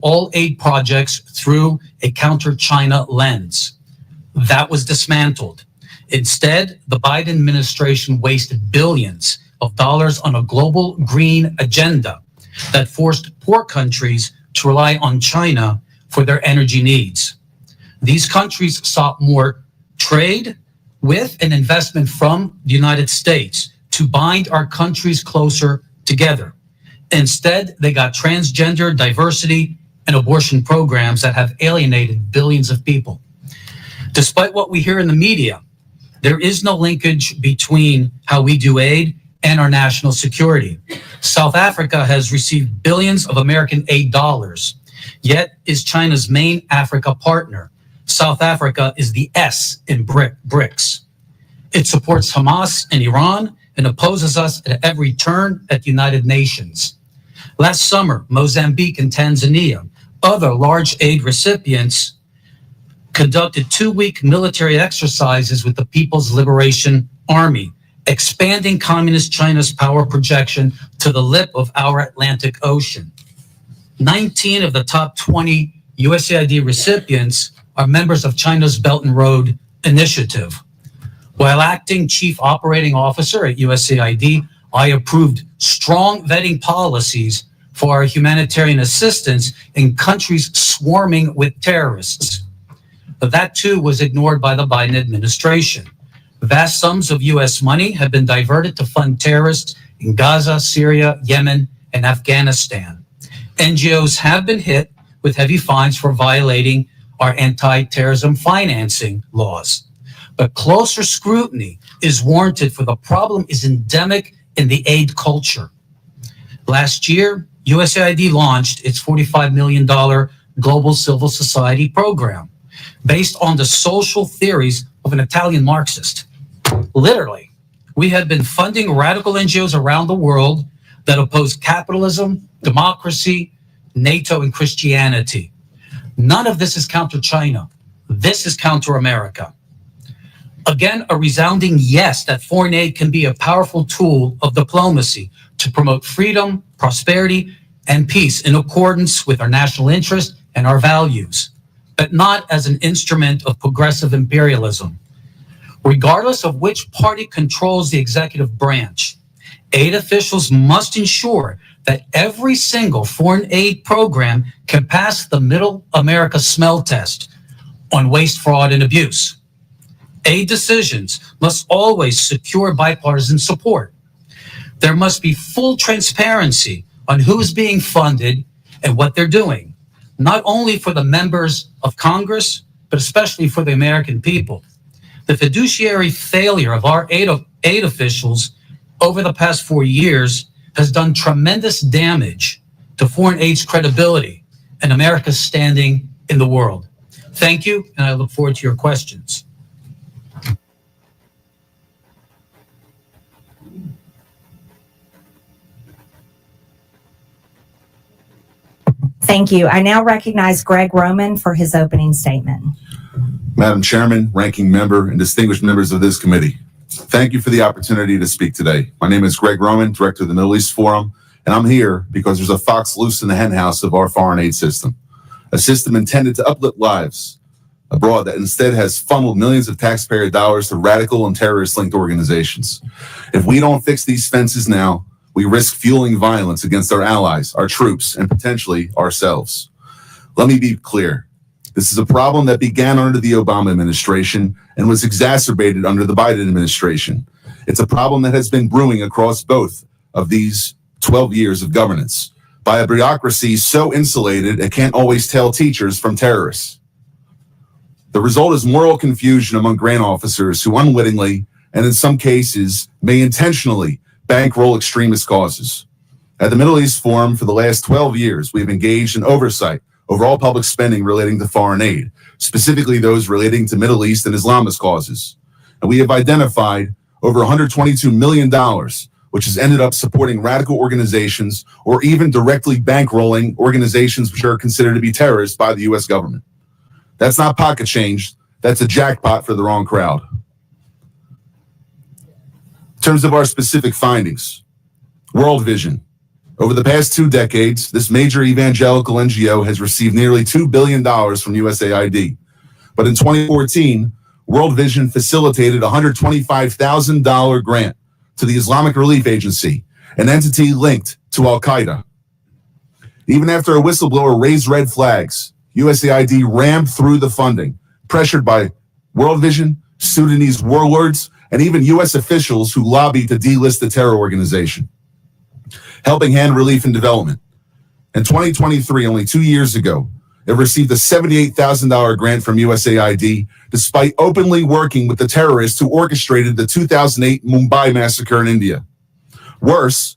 all aid projects through a counter-China lens. That was dismantled. Instead, the Biden administration wasted billions of dollars on a global green agenda that forced poor countries to rely on China for their energy needs. These countries sought more trade with and investment from the United States to bind our countries closer together. Instead, they got transgender, diversity, and abortion programs that have alienated billions of people. Despite what we hear in the media, there is no linkage between how we do aid and our national security. South Africa has received billions of American aid dollars, yet is China's main Africa partner. South Africa is the S in BRICS. It supports Hamas and Iran and opposes us at every turn at the United Nations. Last summer, Mozambique and Tanzania, other large aid recipients, conducted 2-week military exercises with the People's Liberation Army, expanding Communist China's power projection to the lip of our Atlantic Ocean. 19 of the top 20 USAID recipients are members of China's Belt and Road Initiative. While acting Chief Operating Officer at USAID, I approved strong vetting policies for our humanitarian assistance in countries swarming with terrorists. But that too was ignored by the Biden administration. Vast sums of US money have been diverted to fund terrorists in Gaza, Syria, Yemen, and Afghanistan. NGOs have been hit with heavy fines for violating our anti-terrorism financing laws. But closer scrutiny is warranted, for the problem is endemic in the aid culture. Last year, USAID launched its $45 million Global Civil Society program based on the social theories of an Italian Marxist. Literally, we have been funding radical NGOs around the world that oppose capitalism, democracy, NATO, and Christianity. None of this is counter-China. This is counter-America. Again, a resounding yes that foreign aid can be a powerful tool of diplomacy to promote freedom, prosperity, and peace in accordance with our national interest and our values, but not as an instrument of progressive imperialism. Regardless of which party controls the executive branch, aid officials must ensure that every single foreign aid program can pass the Middle America smell test on waste, fraud, and abuse. Aid decisions must always secure bipartisan support. There must be full transparency on who is being funded and what they're doing, not only for the members of Congress, but especially for the American people. The fiduciary failure of our aid officials over the past 4 years has done tremendous damage to foreign aid's credibility and America's standing in the world. Thank you, and I look forward to your questions. Thank you. I now recognize Greg Roman for his opening statement. Madam Chairman, ranking member, and distinguished members of this committee, thank you for the opportunity to speak today. My name is Greg Roman, Director of the Middle East Forum, and I'm here because there's a fox loose in the henhouse of our foreign aid system, a system intended to uplift lives abroad that instead has funneled millions of taxpayer dollars to radical and terrorist-linked organizations. If we don't fix these fences now, we risk fueling violence against our allies, our troops, and potentially ourselves. Let me be clear. This is a problem that began under the Obama administration and was exacerbated under the Biden administration. It's a problem that has been brewing across both of these 12 years of governance by a bureaucracy so insulated it can't always tell teachers from terrorists. The result is moral confusion among grant officers who unwittingly, and in some cases, may intentionally bankroll extremist causes. At the Middle East Forum for the last 12 years, we've engaged in oversight over all public spending relating to foreign aid, specifically those relating to Middle East and Islamist causes. And we have identified over $122 million, which has ended up supporting radical organizations or even directly bankrolling organizations which are considered to be terrorists by the US government. That's not pocket change, that's a jackpot for the wrong crowd. In terms of our specific findings, World Vision, Over the past 2 decades, this major evangelical NGO has received nearly $2 billion from USAID. But in 2014, World Vision facilitated a $125,000 grant to the Islamic Relief Agency, an entity linked to Al-Qaeda. Even after a whistleblower raised red flags, USAID rammed through the funding, pressured by World Vision, Sudanese warlords, and even U.S. officials who lobbied to delist the terror organization. Helping Hand Relief and Development. In 2023, only 2 years ago, it received a $78,000 grant from USAID, despite openly working with the terrorists who orchestrated the 2008 Mumbai massacre in India. Worse,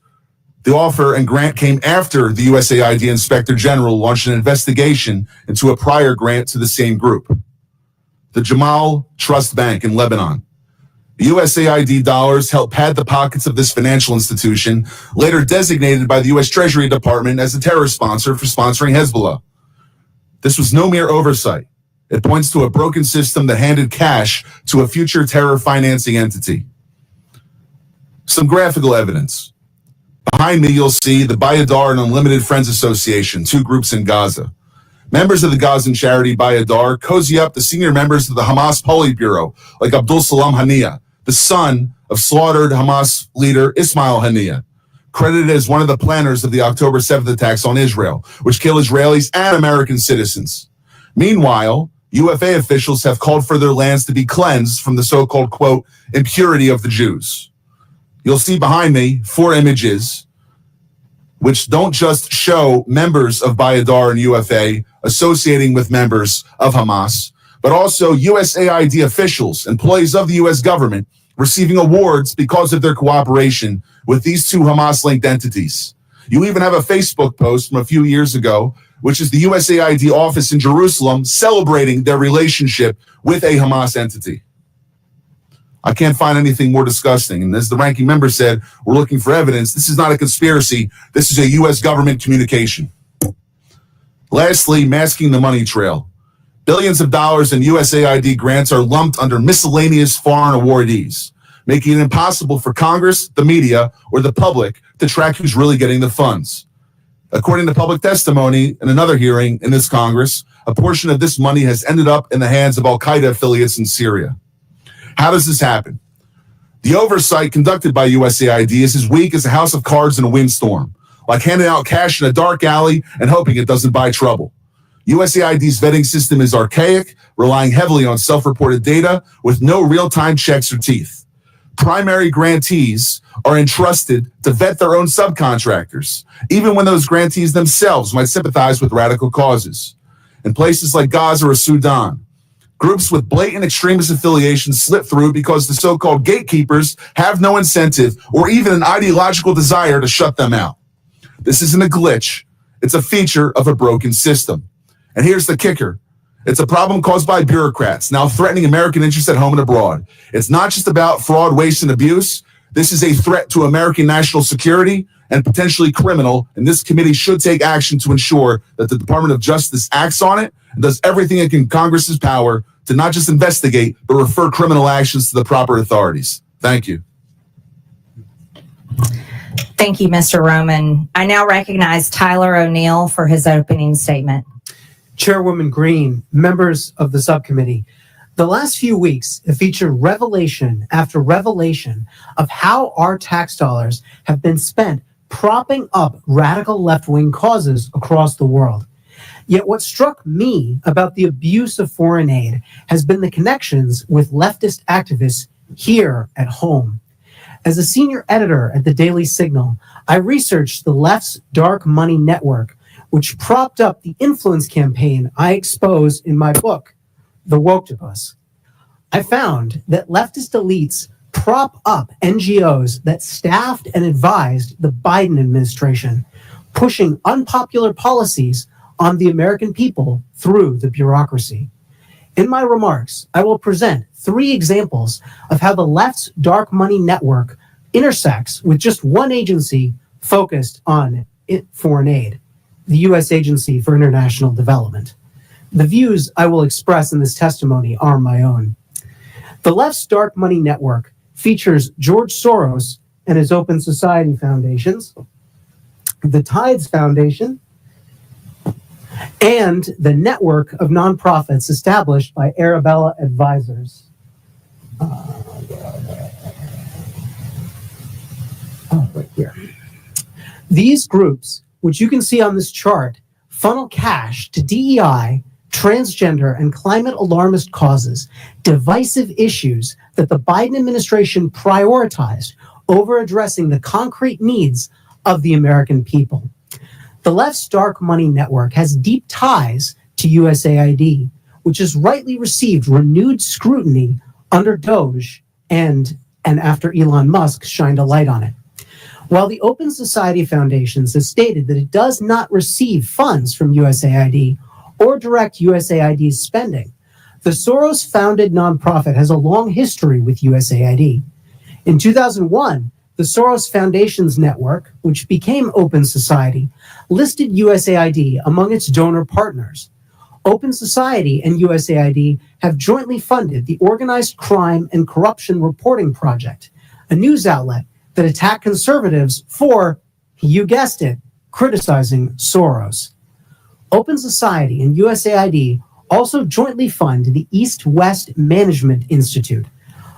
the offer and grant came after the USAID Inspector General launched an investigation into a prior grant to the same group. The Jamal Trust Bank in Lebanon. The USAID dollars helped pad the pockets of this financial institution, later designated by the U.S. Treasury Department as a terror sponsor for sponsoring Hezbollah. This was no mere oversight. It points to a broken system that handed cash to a future terror financing entity. Some graphical evidence. Behind me, you'll see the Bayadar and Unlimited Friends Association, 2 groups in Gaza. Members of the Gazan charity Bayadar cozy up to senior members of the Hamas Politburo, like Abdul Salam Haniyeh, the son of slaughtered Hamas leader Ismail Haniyeh, credited as one of the planners of the October 7th attacks on Israel, which kill Israelis and American citizens. Meanwhile, UFA officials have called for their lands to be cleansed from the so-called, quote, impurity of the Jews. You'll see behind me 4 images which don't just show members of Bayadar and UFA associating with members of Hamas, but also USAID officials, employees of the U.S. government, receiving awards because of their cooperation with these 2 Hamas-linked entities. You even have a Facebook post from a few years ago, which is the USAID office in Jerusalem celebrating their relationship with a Hamas entity. I can't find anything more disgusting. And as the ranking member said, we're looking for evidence. This is not a conspiracy. This is a U.S. government communication. Lastly, masking the money trail. Billions of dollars in USAID grants are lumped under miscellaneous foreign awardees, making it impossible for Congress, the media, or the public to track who's really getting the funds. According to public testimony in another hearing in this Congress, a portion of this money has ended up in the hands of Al-Qaeda affiliates in Syria. How does this happen? The oversight conducted by USAID is as weak as a house of cards in a windstorm, like handing out cash in a dark alley and hoping it doesn't buy trouble. USAID's vetting system is archaic, relying heavily on self-reported data with no real-time checks or teeth. Primary grantees are entrusted to vet their own subcontractors, even when those grantees themselves might sympathize with radical causes. In places like Gaza or Sudan, groups with blatant extremist affiliations slip through because the so-called gatekeepers have no incentive or even an ideological desire to shut them out. This isn't a glitch. It's a feature of a broken system. And here's the kicker. It's a problem caused by bureaucrats now threatening American interests at home and abroad. It's not just about fraud, waste, and abuse. This is a threat to American national security and potentially criminal, and this committee should take action to ensure that the Department of Justice acts on it and does everything it can in Congress's power to not just investigate, but refer criminal actions to the proper authorities. Thank you. Thank you, Mr. Roman. I now recognize Tyler O'Neill for his opening statement. Chairwoman Green, members of the subcommittee, the last few weeks have featured revelation after revelation of how our tax dollars have been spent propping up radical left-wing causes across the world. Yet what struck me about the abuse of foreign aid has been the connections with leftist activists here at home. As a senior editor at the Daily Signal, I researched the left's dark money network, which propped up the influence campaign I expose in my book, The Woktopus. I found that leftist elites prop up NGOs that staffed and advised the Biden administration, pushing unpopular policies on the American people through the bureaucracy. In my remarks, I will present 3 examples of how the left's dark money network intersects with just one agency focused on foreign aid, the U.S. Agency for International Development. The views I will express in this testimony are my own. The left's dark money network features George Soros and his Open Society foundations, the Tides Foundation, and the network of nonprofits established by Arabella Advisors. Right here. These groups, which you can see on this chart, funnel cash to DEI, transgender, and climate alarmist causes, divisive issues that the Biden administration prioritized over addressing the concrete needs of the American people. The left's dark money network has deep ties to USAID, which has rightly received renewed scrutiny under DOGE and after Elon Musk shined a light on it. While the Open Society Foundations has stated that it does not receive funds from USAID or direct USAID's spending, the Soros-founded nonprofit has a long history with USAID. In 2001, the Soros Foundations Network, which became Open Society, listed USAID among its donor partners. Open Society and USAID have jointly funded the Organized Crime and Corruption Reporting Project, a news outlet that attacked conservatives for, you guessed it, criticizing Soros. Open Society and USAID also jointly fund the East-West Management Institute.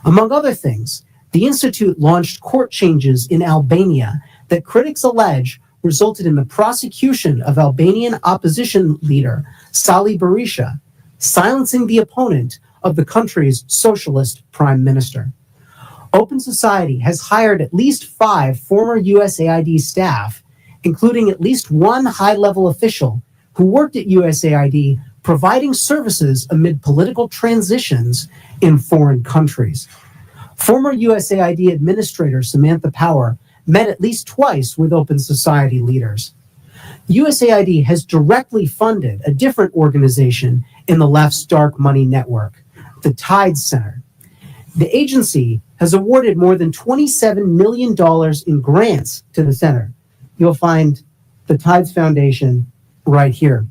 Among other things, the institute launched court changes in Albania that critics allege resulted in the prosecution of Albanian opposition leader Sali Berisha, silencing the opponent of the country's socialist prime minister. Open Society has hired at least 5 former USAID staff, including at least one high-level official who worked at USAID providing services amid political transitions in foreign countries. Former USAID Administrator Samantha Power met at least twice with Open Society leaders. USAID has directly funded a different organization in the left's dark money network, the Tides Center. The agency has awarded more than $27 million in grants to the center. You'll find the Tides Foundation right here.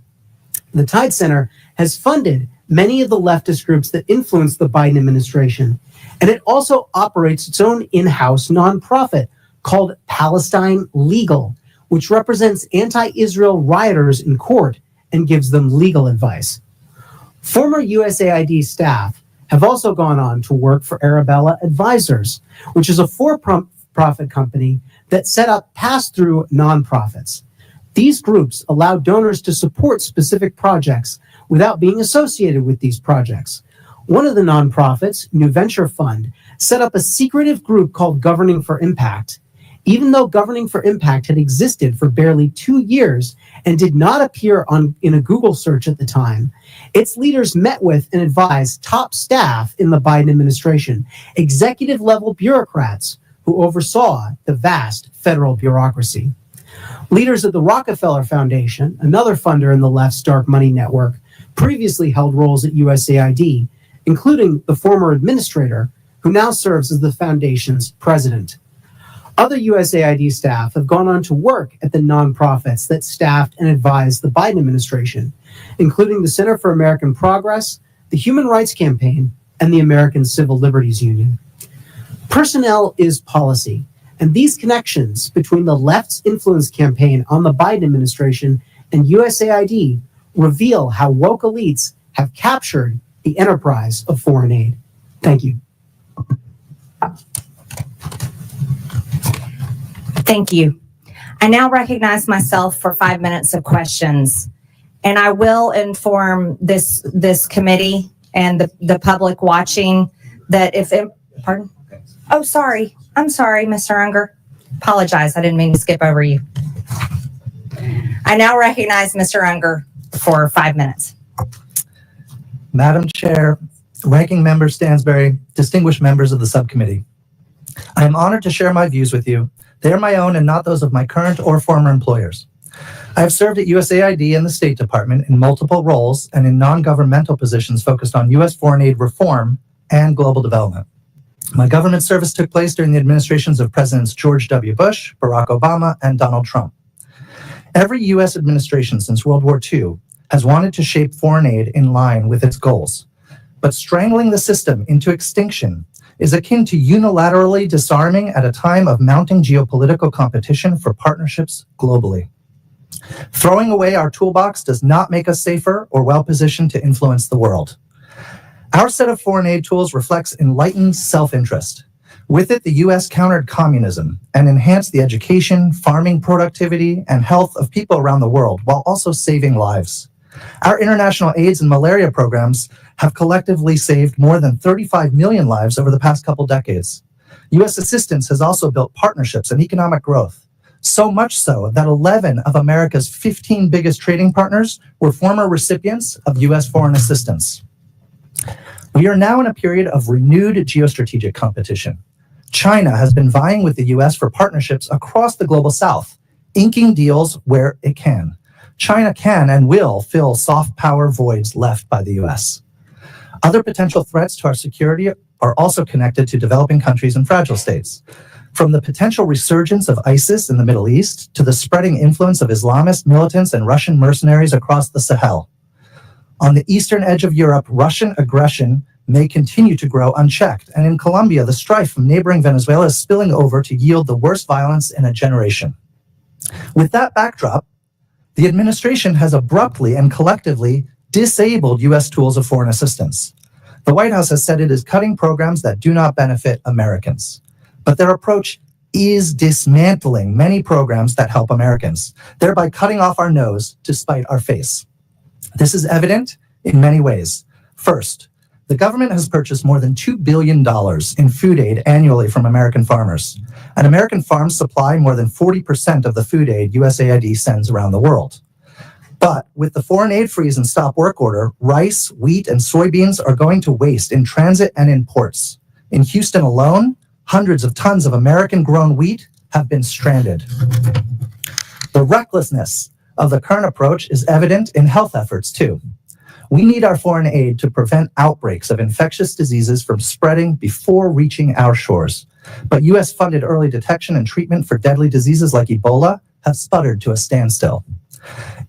The Tides Center has funded many of the leftist groups that influence the Biden administration, and it also operates its own in-house nonprofit called Palestine Legal, which represents anti-Israel rioters in court and gives them legal advice. Former USAID staff have also gone on to work for Arabella Advisors, which is a for-profit company that set up pass-through nonprofits. These groups allow donors to support specific projects without being associated with these projects. One of the nonprofits, New Venture Fund, set up a secretive group called Governing for Impact. Even though Governing for Impact had existed for barely 2 years and did not appear in a Google search at the time, its leaders met with and advised top staff in the Biden administration, executive-level bureaucrats who oversaw the vast federal bureaucracy. Leaders of the Rockefeller Foundation, another funder in the left's dark money network, previously held roles at USAID, including the former administrator, who now serves as the foundation's president. Other USAID staff have gone on to work at the nonprofits that staffed and advised the Biden administration, including the Center for American Progress, the Human Rights Campaign, and the American Civil Liberties Union. Personnel is policy, and these connections between the left's influence campaign on the Biden administration and USAID reveal how woke elites have captured the enterprise of foreign aid. Thank you. Thank you. I now recognize myself for 5 minutes of questions, and I will inform this committee and the public watching that pardon? Oh, sorry. I'm sorry, Mr. Unger. Apologize. I didn't mean to skip over you. I now recognize Mr. Unger for 5 minutes. Madam Chair, Ranking Member Stansberry, distinguished members of the subcommittee. I am honored to share my views with you. They are my own and not those of my current or former employers. I have served at USAID and the State Department in multiple roles and in non-governmental positions focused on U.S. foreign aid reform and global development. My government service took place during the administrations of Presidents George W. Bush, Barack Obama, and Donald Trump. Every U.S. administration since World War II has wanted to shape foreign aid in line with its goals. But strangling the system into extinction is akin to unilaterally disarming at a time of mounting geopolitical competition for partnerships globally. Throwing away our toolbox does not make us safer or well-positioned to influence the world. Our set of foreign aid tools reflects enlightened self-interest. With it, the U.S. countered communism and enhanced the education, farming productivity, and health of people around the world while also saving lives. Our international AIDS and malaria programs have collectively saved more than 35 million lives over the past couple decades. U.S. assistance has also built partnerships and economic growth, so much so that 11 of America's 15 biggest trading partners were former recipients of U.S. foreign assistance. We are now in a period of renewed geostrategic competition. China has been vying with the U.S. for partnerships across the global south, inking deals where it can. China can and will fill soft power voids left by the U.S. Other potential threats to our security are also connected to developing countries and fragile states. From the potential resurgence of ISIS in the Middle East to the spreading influence of Islamist militants and Russian mercenaries across the Sahel. On the eastern edge of Europe, Russian aggression may continue to grow unchecked, and in Colombia, the strife from neighboring Venezuela is spilling over to yield the worst violence in a generation. With that backdrop, the administration has abruptly and collectively disabled U.S. tools of foreign assistance. The White House has said it is cutting programs that do not benefit Americans, but their approach is dismantling many programs that help Americans, thereby cutting off our nose to spite our face. This is evident in many ways. First, the government has purchased more than $2 billion in food aid annually from American farmers, and American farms supply more than 40% of the food aid USAID sends around the world. But with the foreign aid freeze and stop work order, rice, wheat, and soybeans are going to waste in transit and in ports. In Houston alone, hundreds of tons of American-grown wheat have been stranded. The recklessness of the current approach is evident in health efforts, too. We need our foreign aid to prevent outbreaks of infectious diseases from spreading before reaching our shores. But U.S.-funded early detection and treatment for deadly diseases like Ebola have sputtered to a standstill.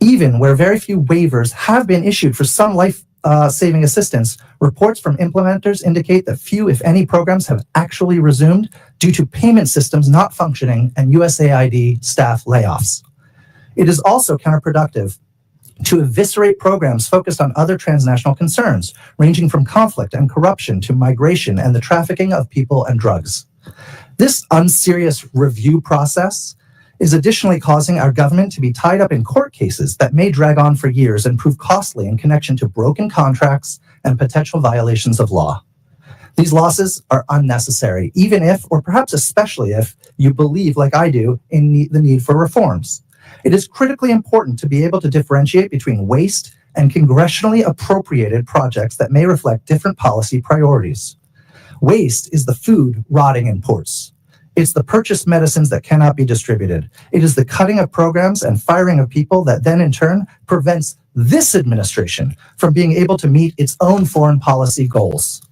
Even where very few waivers have been issued for some life-saving assistance, reports from implementers indicate that few, if any, programs have actually resumed due to payment systems not functioning and USAID staff layoffs. It is also counterproductive to eviscerate programs focused on other transnational concerns, ranging from conflict and corruption to migration and the trafficking of people and drugs. This unserious review process is additionally causing our government to be tied up in court cases that may drag on for years and prove costly in connection to broken contracts and potential violations of law. These losses are unnecessary, even if, or perhaps especially if, you believe, like I do, in the need for reforms. It is critically important to be able to differentiate between waste and congressionally appropriated projects that may reflect different policy priorities. Waste is the food rotting in ports. It's the purchased medicines that cannot be distributed. It is the cutting of programs and firing of people that then in turn prevents this administration from being able to meet its own foreign policy goals.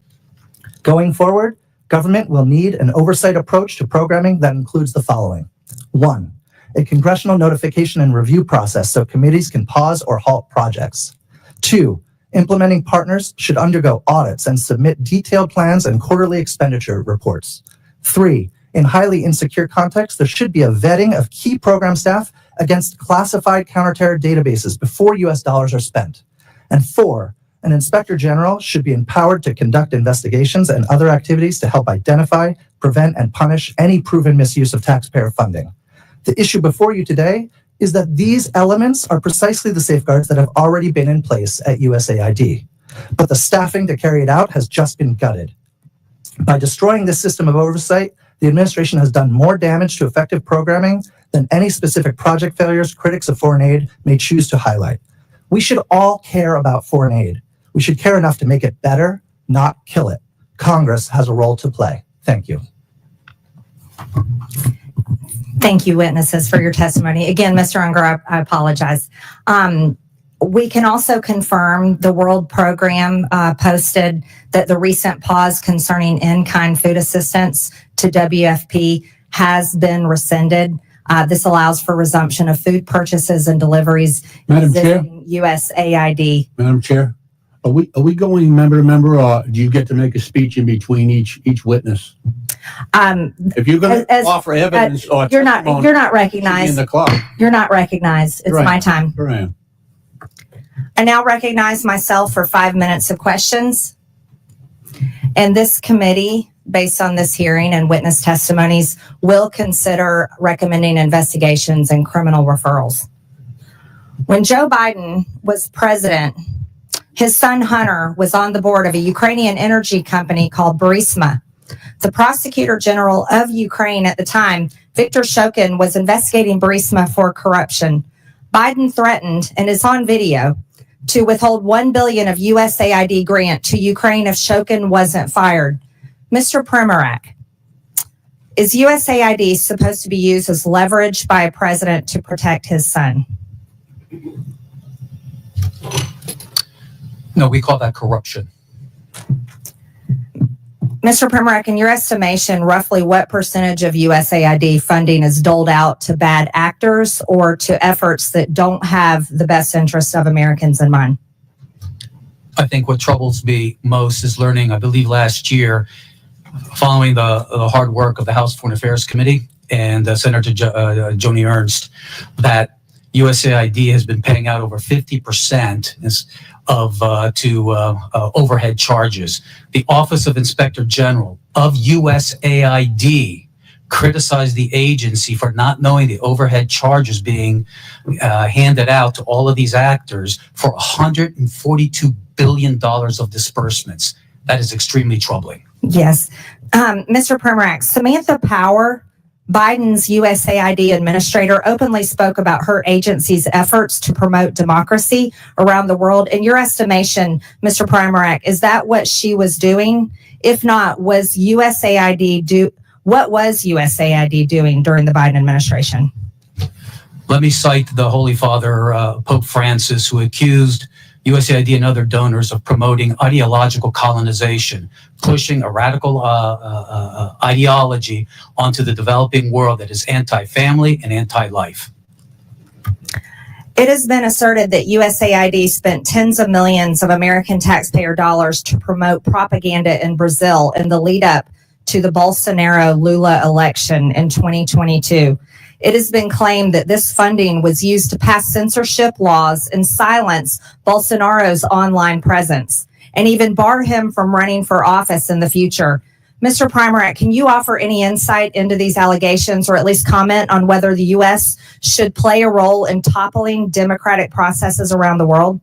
Going forward, government will need an oversight approach to programming that includes the following. 1, a congressional notification and review process so committees can pause or halt projects. 2, implementing partners should undergo audits and submit detailed plans and quarterly expenditure reports. 3, in highly insecure contexts, there should be a vetting of key program staff against classified counterterror databases before US dollars are spent. And 4, an inspector general should be empowered to conduct investigations and other activities to help identify, prevent, and punish any proven misuse of taxpayer funding. The issue before you today is that these elements are precisely the safeguards that have already been in place at USAID, but the staffing to carry it out has just been gutted. By destroying this system of oversight, the administration has done more damage to effective programming than any specific project failures critics of foreign aid may choose to highlight. We should all care about foreign aid. We should care enough to make it better, not kill it. Congress has a role to play. Thank you. Thank you, witnesses, for your testimony. Again, Mr. Unger, I apologize. We can also confirm the World Program posted that the recent pause concerning in-kind food assistance to WFP has been rescinded. This allows for resumption of food purchases and deliveries Madam Chair? using USAID. Madam Chair, Are we going member to member, or do you get to make a speech in between each witness? If you're going to offer evidence or you're not testimony, in recognized. the clock. You're not recognized. It's Right. my time. Sure am. I now recognize myself for 5 minutes of questions. And this committee, based on this hearing and witness testimonies, will consider recommending investigations and criminal referrals. When Joe Biden was president, his son Hunter was on the board of a Ukrainian energy company called Burisma. The prosecutor general of Ukraine at the time, Viktor Shokin, was investigating Burisma for corruption. Biden threatened, and is on video, to withhold $1 billion of USAID grant to Ukraine if Shokin wasn't fired. Mr. Primorak, is USAID supposed to be used as leverage by a president to protect his son? No, we call that corruption. Mr. Primorak, in your estimation, roughly what percentage of USAID funding is doled out to bad actors or to efforts that don't have the best interests of Americans in mind? I think what troubles me most is learning, I believe last year, following the hard work of the House Foreign Affairs Committee and Senator Joni Ernst, that USAID has been paying out over 50% to overhead charges. The Office of Inspector General of USAID criticized the agency for not knowing the overhead charges being handed out to all of these actors for $142 billion of disbursements. That is extremely troubling. Yes. Mr. Primorak, Samantha Power, Biden's USAID administrator, openly spoke about her agency's efforts to promote democracy around the world. In your estimation, Mr. Primorak, is that what she was doing? If not, what was USAID doing during the Biden administration? Let me cite the Holy Father, Pope Francis, who accused USAID and other donors of promoting ideological colonization, pushing a radical ideology onto the developing world that is anti-family and anti-life. It has been asserted that USAID spent tens of millions of American taxpayer dollars to promote propaganda in Brazil in the lead up to the Bolsonaro-Lula election in 2022. It has been claimed that this funding was used to pass censorship laws and silence Bolsonaro's online presence, and even bar him from running for office in the future. Mr. Primorak, can you offer any insight into these allegations, or at least comment on whether the U.S. should play a role in toppling democratic processes around the world?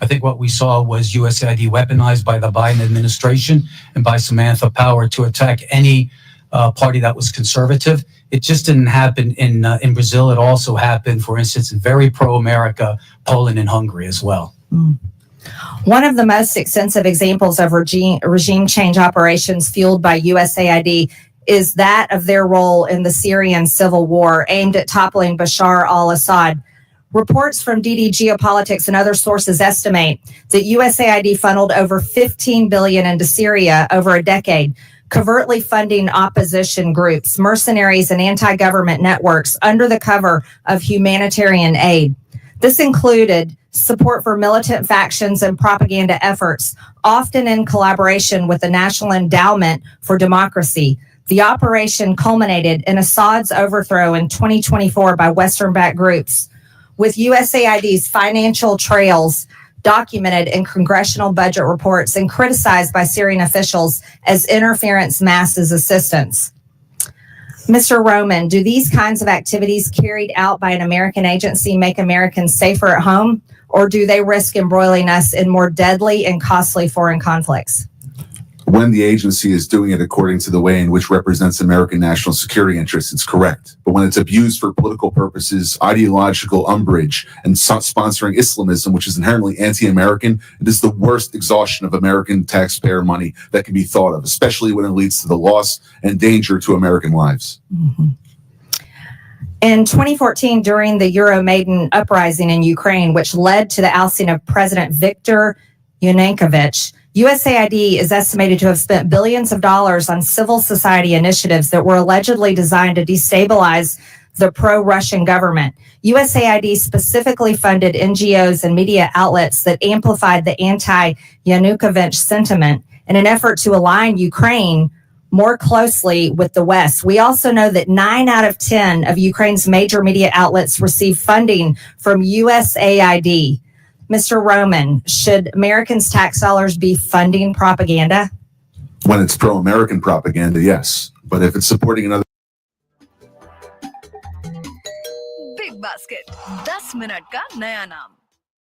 I think what we saw was USAID weaponized by the Biden administration and by Samantha Power to attack any party that was conservative. It just didn't happen in Brazil. It also happened, for instance, in very pro-America, Poland and Hungary as well. One of the most extensive examples of regime change operations fueled by USAID is that of their role in the Syrian civil war aimed at toppling Bashar al-Assad. Reports from DD Geopolitics and other sources estimate that USAID funneled over $15 billion into Syria over a decade, covertly funding opposition groups, mercenaries, and anti-government networks under the cover of humanitarian aid. This included support for militant factions and propaganda efforts, often in collaboration with the National Endowment for Democracy. The operation culminated in Assad's overthrow in 2024 by Western-backed groups, with USAID's financial trails documented in congressional budget reports and criticized by Syrian officials as interference masses assistance. Mr. Roman, do these kinds of activities carried out by an American agency make Americans safer at home, or do they risk embroiling us in more deadly and costly foreign conflicts? When the agency is doing it according to the way in which represents American national security interests, it's correct. But when it's abused for political purposes, ideological umbrage, and sponsoring Islamism, which is inherently anti-American, it is the worst exhaustion of American taxpayer money that can be thought of, especially when it leads to the loss and danger to American lives. Mm-hmm. In 2014, during the Euromaidan uprising in Ukraine, which led to the ousting of President Viktor Yanukovych, USAID is estimated to have spent billions of dollars on civil society initiatives that were allegedly designed to destabilize the pro-Russian government. USAID specifically funded NGOs and media outlets that amplified the anti-Yanukovych sentiment in an effort to align Ukraine more closely with the West. We also know that 9 out of 10 of Ukraine's major media outlets receive funding from USAID. Mr. Roman, should Americans' tax dollars be funding propaganda? When it's pro-American propaganda, yes. But if it's supporting another Big Basket, 10 minute का नया नाम.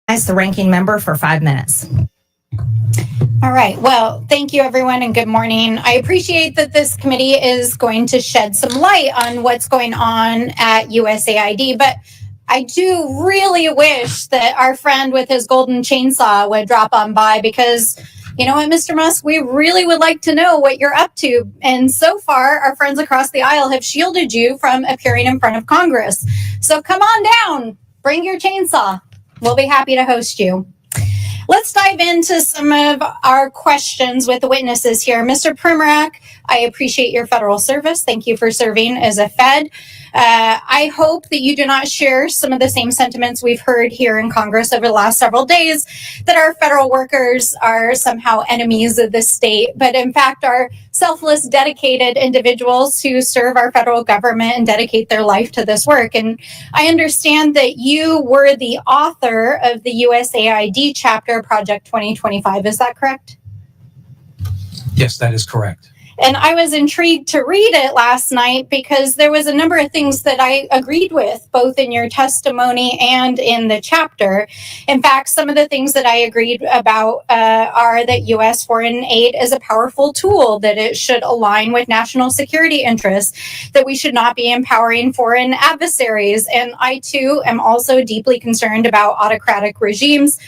As the ranking member for 5 minutes. All right. Well, thank you, everyone, and good morning. I appreciate that this committee is going to shed some light on what's going on at USAID, but I do really wish that our friend with his golden chainsaw would drop on by because, you know what, Mr. Musk, we really would like to know what you're up to. And so far, our friends across the aisle have shielded you from appearing in front of Congress. So come on down, bring your chainsaw. We'll be happy to host you. Let's dive into some of our questions with the witnesses here. Mr. Primorak, I appreciate your federal service. Thank you for serving as a Fed. I hope that you do not share some of the same sentiments we've heard here in Congress over the last several days, that our federal workers are somehow enemies of the state, but in fact are selfless, dedicated individuals who serve our federal government and dedicate their life to this work. And I understand that you were the author of the USAID chapter, Project 2025. Is that correct? Yes, that is correct. And I was intrigued to read it last night because there was a number of things that I agreed with, both in your testimony and in the chapter. In fact, some of the things that I agreed about are that U.S. foreign aid is a powerful tool, that it should align with national security interests, that we should not be empowering foreign adversaries. And I, too, am also deeply concerned about autocratic regimes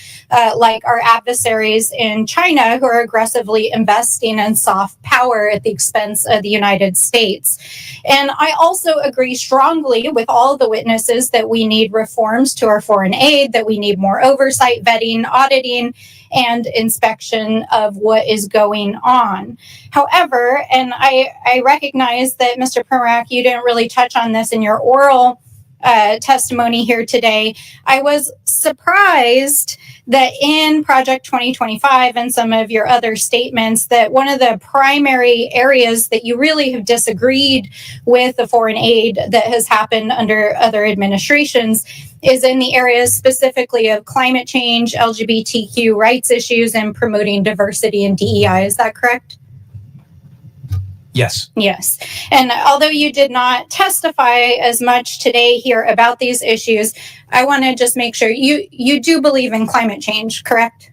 like our adversaries in China, who are aggressively investing in soft power at the expense of the United States. And I also agree strongly with all the witnesses that we need reforms to our foreign aid, that we need more oversight, vetting, auditing, and inspection of what is going on. However, and I recognize that, Mr. Primorak, you didn't really touch on this in your oral testimony here today. I was surprised that in Project 2025 and some of your other statements, that one of the primary areas that you really have disagreed with the foreign aid that has happened under other administrations is in the areas specifically of climate change, LGBTQ rights issues, and promoting diversity and DEI. Is that correct? Yes. Yes. And although you did not testify as much today here about these issues, I want to just make sure you do believe in climate change, correct?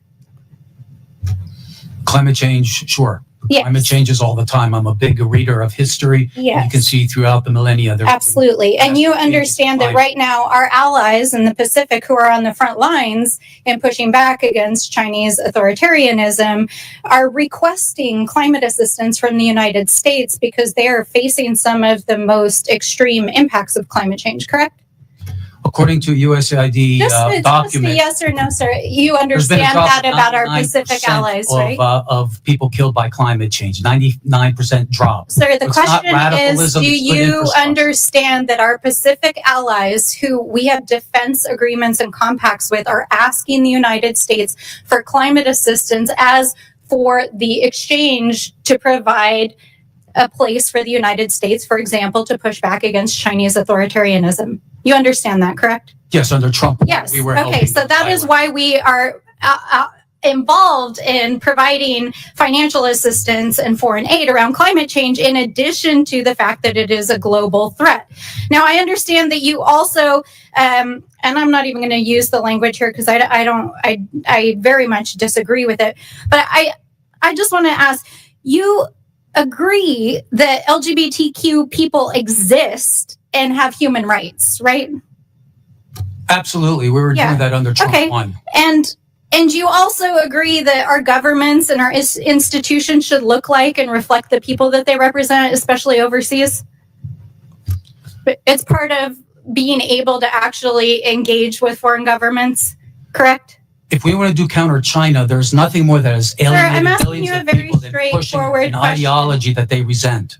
Climate change, sure. Yes. Climate changes all the time. I'm a big reader of history. Yes. You can see throughout the millennia. Absolutely. And you understand that right now our allies in the Pacific who are on the front lines in pushing back against Chinese authoritarianism are requesting climate assistance from the United States because they are facing some of the most extreme impacts of climate change, correct? According to USAID Just document, a yes or no, sir. You understand that about our Pacific allies, right? Of people killed by climate change, 99% drop. Sir, the It's not question is, radicalism, do it's good you infrastructure. understand that our Pacific allies who we have defense agreements and compacts with are asking the United States for climate assistance as for the exchange to provide a place for the United States, for example, to push back against Chinese authoritarianism? You understand that, correct? Yes, under Trump. Yes. We were Okay, helping so them that is why we are involved in providing financial assistance and foreign aid around climate change, in addition to the fact that it is a global threat. Now, I understand that you also, and I'm not even going to use the language here because I very much disagree with it, but I just want to ask, you agree that LGBTQ people exist and have human rights, right? Absolutely. We were doing that under Trump 1. And you also agree that our governments and our institutions should look like and reflect the people that they represent, especially overseas? It's part of being able to actually engage with foreign governments, correct? If we want to do counter China, there's nothing more that has alienated I'm asking billions you a of very people than pushing straightforward an question. ideology that they resent.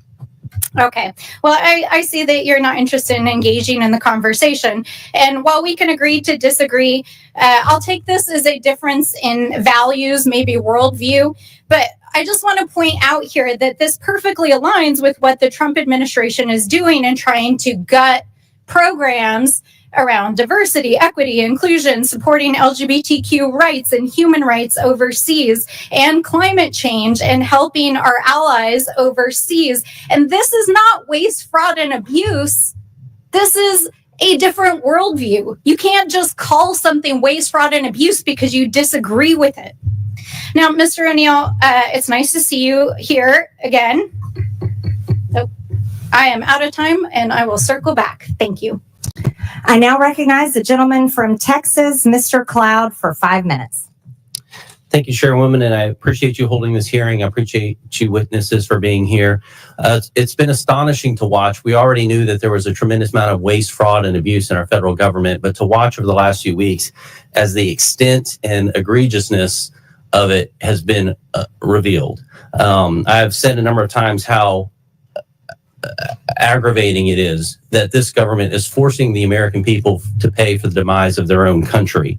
Okay. Well, I see that you're not interested in engaging in the conversation. And while we can agree to disagree, I'll take this as a difference in values, maybe worldview. But I just want to point out here that this perfectly aligns with what the Trump administration is doing and trying to gut programs around diversity, equity, inclusion, supporting LGBTQ rights and human rights overseas, and climate change, and helping our allies overseas. And this is not waste, fraud, and abuse. This is a different worldview. You can't just call something waste, fraud, and abuse because you disagree with it. Now, Mr. O'Neill, it's nice to see you here again. Oh, I am out of time, and I will circle back. Thank you. I now recognize the gentleman from Texas, Mr. Cloud, for 5 minutes. Thank you, Chairwoman, and I appreciate you holding this hearing. I appreciate you witnesses for being here. It's been astonishing to watch. We already knew that there was a tremendous amount of waste, fraud, and abuse in our federal government, but to watch over the last few weeks as the extent and egregiousness of it has been revealed. I've said a number of times how aggravating it is that this government is forcing the American people to pay for the demise of their own country.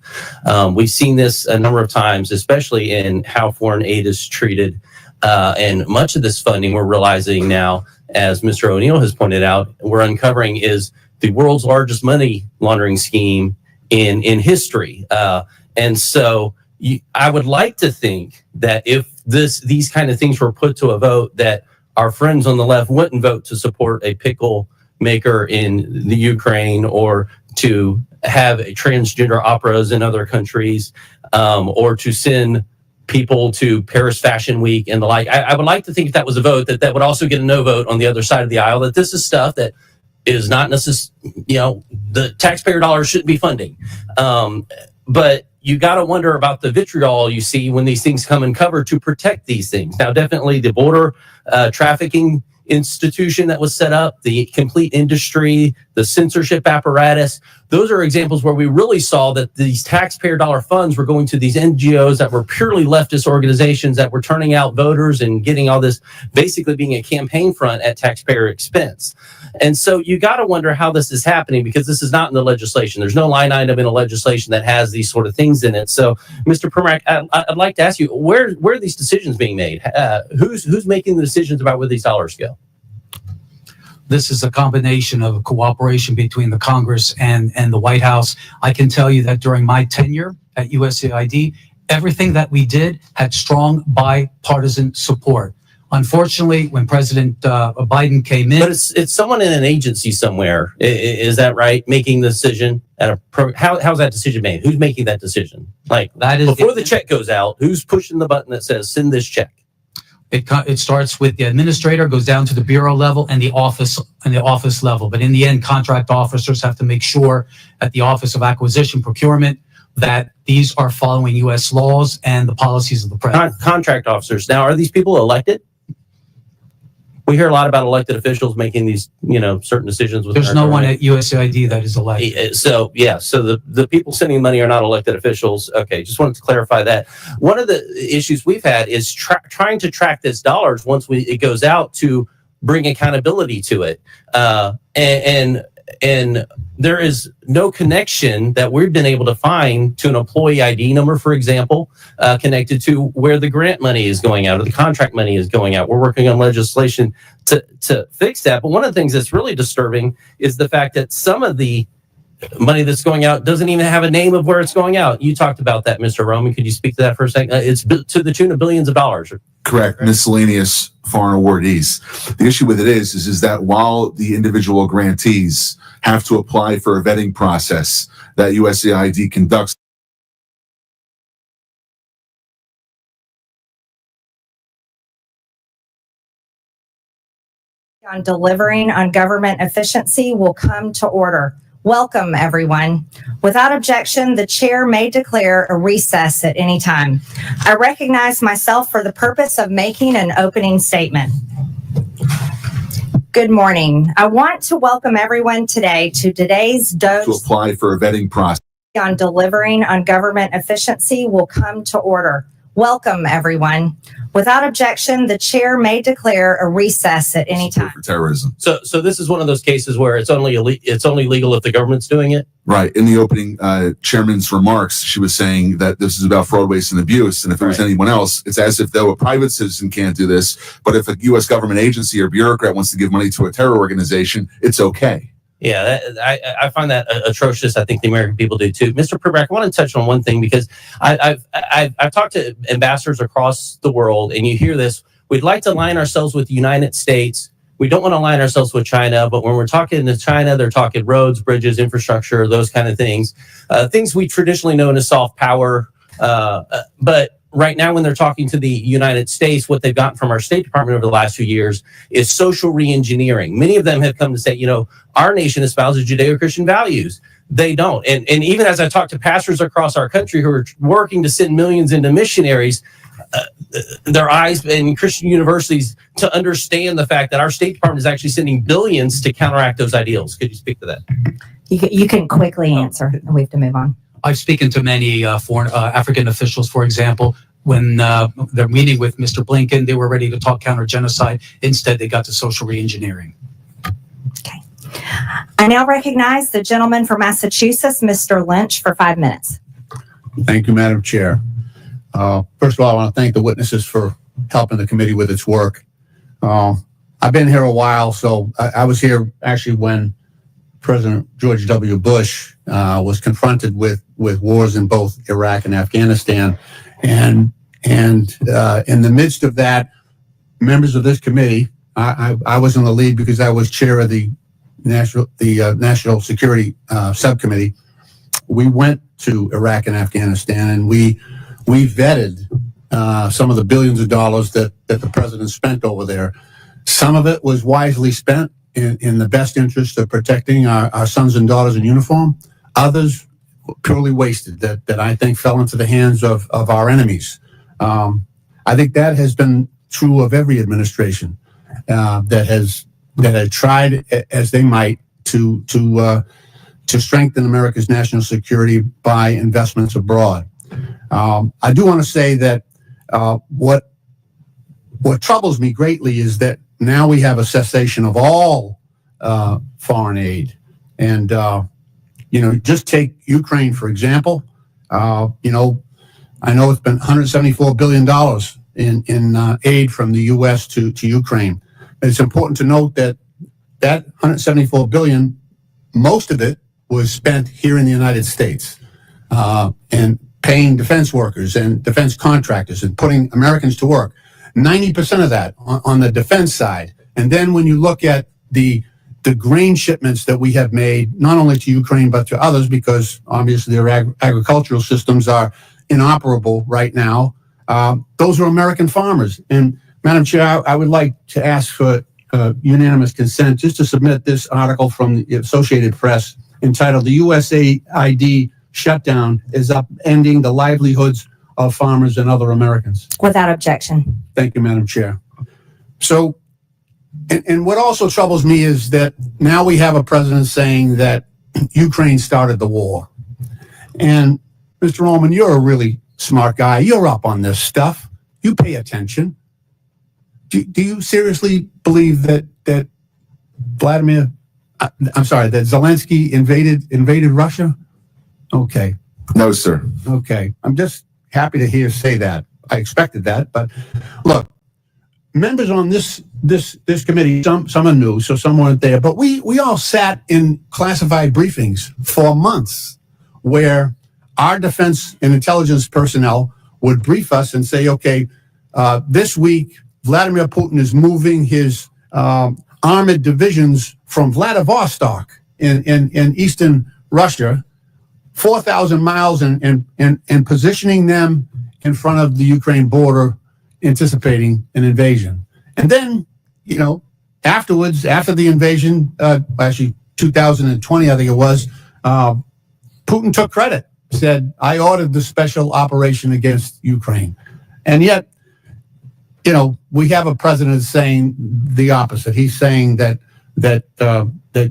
We've seen this a number of times, especially in how foreign aid is treated. And much of this funding we're realizing now, as Mr. O'Neill has pointed out, we're uncovering is the world's largest money laundering scheme in history. And so I would like to think that if these kind of things were put to a vote, that our friends on the left wouldn't vote to support a pickle maker in the Ukraine, or to have transgender operas in other countries, or to send people to Paris Fashion Week and the like. I would like to think if that was a vote, that would also get a no vote on the other side of the aisle, that this is stuff that is not necessarily, the taxpayer dollars shouldn't be funding. But you got to wonder about the vitriol you see when these things come uncovered to protect these things. Now, definitely the border trafficking institution that was set up, the complete industry, the censorship apparatus, those are examples where we really saw that these taxpayer dollar funds were going to these NGOs that were purely leftist organizations that were turning out voters and getting all this, basically being a campaign front at taxpayer expense. And so you got to wonder how this is happening, because this is not in the legislation. There's no line item in the legislation that has these sort of things in it. So, Mr. Primack, I'd like to ask you, where are these decisions being made? Who's making the decisions about where these dollars go? This is a combination of cooperation between the Congress and the White House. I can tell you that during my tenure at USAID, everything that we did had strong bipartisan support. Unfortunately, when President Biden came in, but it's someone in an agency somewhere, is that right? Making the decision at how's that decision made? Who's making that decision? Like, that is before the check goes out. Who's pushing the button that says send this check? It starts with the administrator, goes down to the bureau level and the office level. But in the end, contract officers have to make sure at the Office of Acquisition Procurement that these are following U.S. laws and the policies of the president. Contract officers. Now, are these people elected? We hear a lot about elected officials making these, certain decisions. There's no one at USAID that is elected. So the people sending money are not elected officials. Okay, just wanted to clarify that. One of the issues we've had is trying to track this dollars once it goes out, to bring accountability to it. And there is no connection that we've been able to find to an employee ID number, for example, connected to where the grant money is going out or the contract money is going out. We're working on legislation to fix that. But one of the things that's really disturbing is the fact that some of the money that's going out doesn't even have a name of where it's going out. You talked about that, Mr. Roman. Could you speak to that for a second? It's to the tune of billions of dollars. Correct. Miscellaneous foreign awardees. The issue with it is that while the individual grantees have to apply for a vetting process that USAID conducts, on delivering on government efficiency will come to order. Welcome, everyone. Without objection, the chair may declare a recess at any time. I recognize myself for the purpose of making an opening statement. Good morning. I want to welcome everyone today to today's DOGE to apply for a vetting process on delivering on government efficiency will come to order. Welcome, everyone. Without objection, the chair may declare a recess at any time. For terrorism. So this is one of those cases where it's only legal if the government's doing it. Right. In the opening chairman's remarks, she was saying that this is about fraud, waste, and abuse. And if it was anyone else, it's as if though a private citizen can't do this. But if a U.S. government agency or bureaucrat wants to give money to a terror organization, it's okay. Yeah, I find that atrocious. I think the American people do too. Mr. Pribrak, I want to touch on one thing because I've talked to ambassadors across the world, and you hear this. We'd like to align ourselves with the United States. We don't want to align ourselves with China, but when we're talking to China, they're talking roads, bridges, infrastructure, those kind of things. Things we traditionally know as soft power. But right now, when they're talking to the United States, what they've gotten from our State Department over the last few years is social reengineering. Many of them have come to say, you know, our nation espouses Judeo-Christian values. They don't. And even as I talk to pastors across our country who are working to send millions into missionaries, their eyes in Christian universities to understand the fact that our State Department is actually sending billions to counteract those ideals. Could you speak to that? You can quickly answer, and we have to move on. I've spoken to many foreign African officials, for example, when they're meeting with Mr. Blinken, they were ready to talk counter-genocide. Instead, they got to social reengineering. Okay. I now recognize the gentleman from Massachusetts, Mr. Lynch, for 5 minutes. Thank you, Madam Chair. First of all, I want to thank the witnesses for helping the committee with its work. I've been here a while, so I was here actually when President George W. Bush was confronted with wars in both Iraq and Afghanistan. And in the midst of that, members of this committee, I was in the lead because I was chair of the National Security Subcommittee. We went to Iraq and Afghanistan, and we vetted some of the billions of dollars that the president spent over there. Some of it was wisely spent in the best interest of protecting our sons and daughters in uniform. Others purely wasted that I think fell into the hands of our enemies. I think that has been true of every administration that had tried as they might to strengthen America's national security by investments abroad. I do want to say that what troubles me greatly is that now we have a cessation of all foreign aid. And, just take Ukraine, for example. I know it's been $174 billion in aid from the U.S. to Ukraine. It's important to note that $174 billion, most of it was spent here in the United States and paying defense workers and defense contractors and putting Americans to work. 90% of that on the defense side. And then when you look at the grain shipments that we have made, not only to Ukraine, but to others, because obviously their agricultural systems are inoperable right now, those are American farmers. And Madam Chair, I would like to ask for unanimous consent just to submit this article from the Associated Press entitled "The USAID Shutdown is Upending the Livelihoods of Farmers and Other Americans." Without objection. Thank you, Madam Chair. So, and what also troubles me is that now we have a president saying that Ukraine started the war. And Mr. Ullman, you're a really smart guy. You're up on this stuff. You pay attention. Do you seriously believe that Zelensky invaded Russia? Okay. No, sir. Okay. I'm just happy to hear say that. I expected that, but look, members on this committee, some are new, so some weren't there, but we all sat in classified briefings for months where our defense and intelligence personnel would brief us and say, okay, this week, Vladimir Putin is moving his armored divisions from Vladivostok in eastern Russia, 4,000 miles and positioning them in front of the Ukraine border, anticipating an invasion. And then, afterwards, after the invasion, actually 2020, I think it was, Putin took credit, said, I ordered the special operation against Ukraine. And yet, we have a president saying the opposite. He's saying that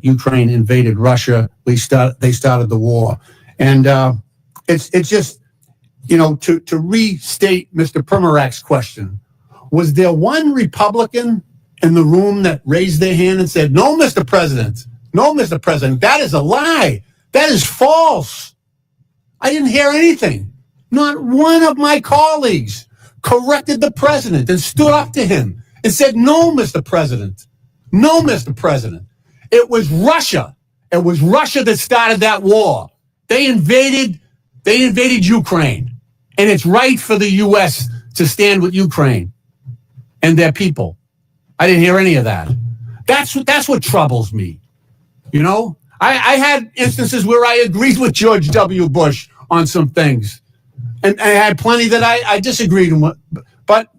Ukraine invaded Russia. They started the war. And it's just, to restate Mr. Primarak's question, was there one Republican in the room that raised their hand and said, "No, Mr. President, no, Mr. President, that is a lie. That is false"? I didn't hear anything. Not one of my colleagues corrected the president and stood up to him and said, "No, Mr. President. No, Mr. President." It was Russia. It was Russia that started that war. They invaded Ukraine. And it's right for the U.S. to stand with Ukraine and their people. I didn't hear any of that. That's what troubles me. I had instances where I agreed with George W. Bush on some things. And I had plenty that I disagreed with. But,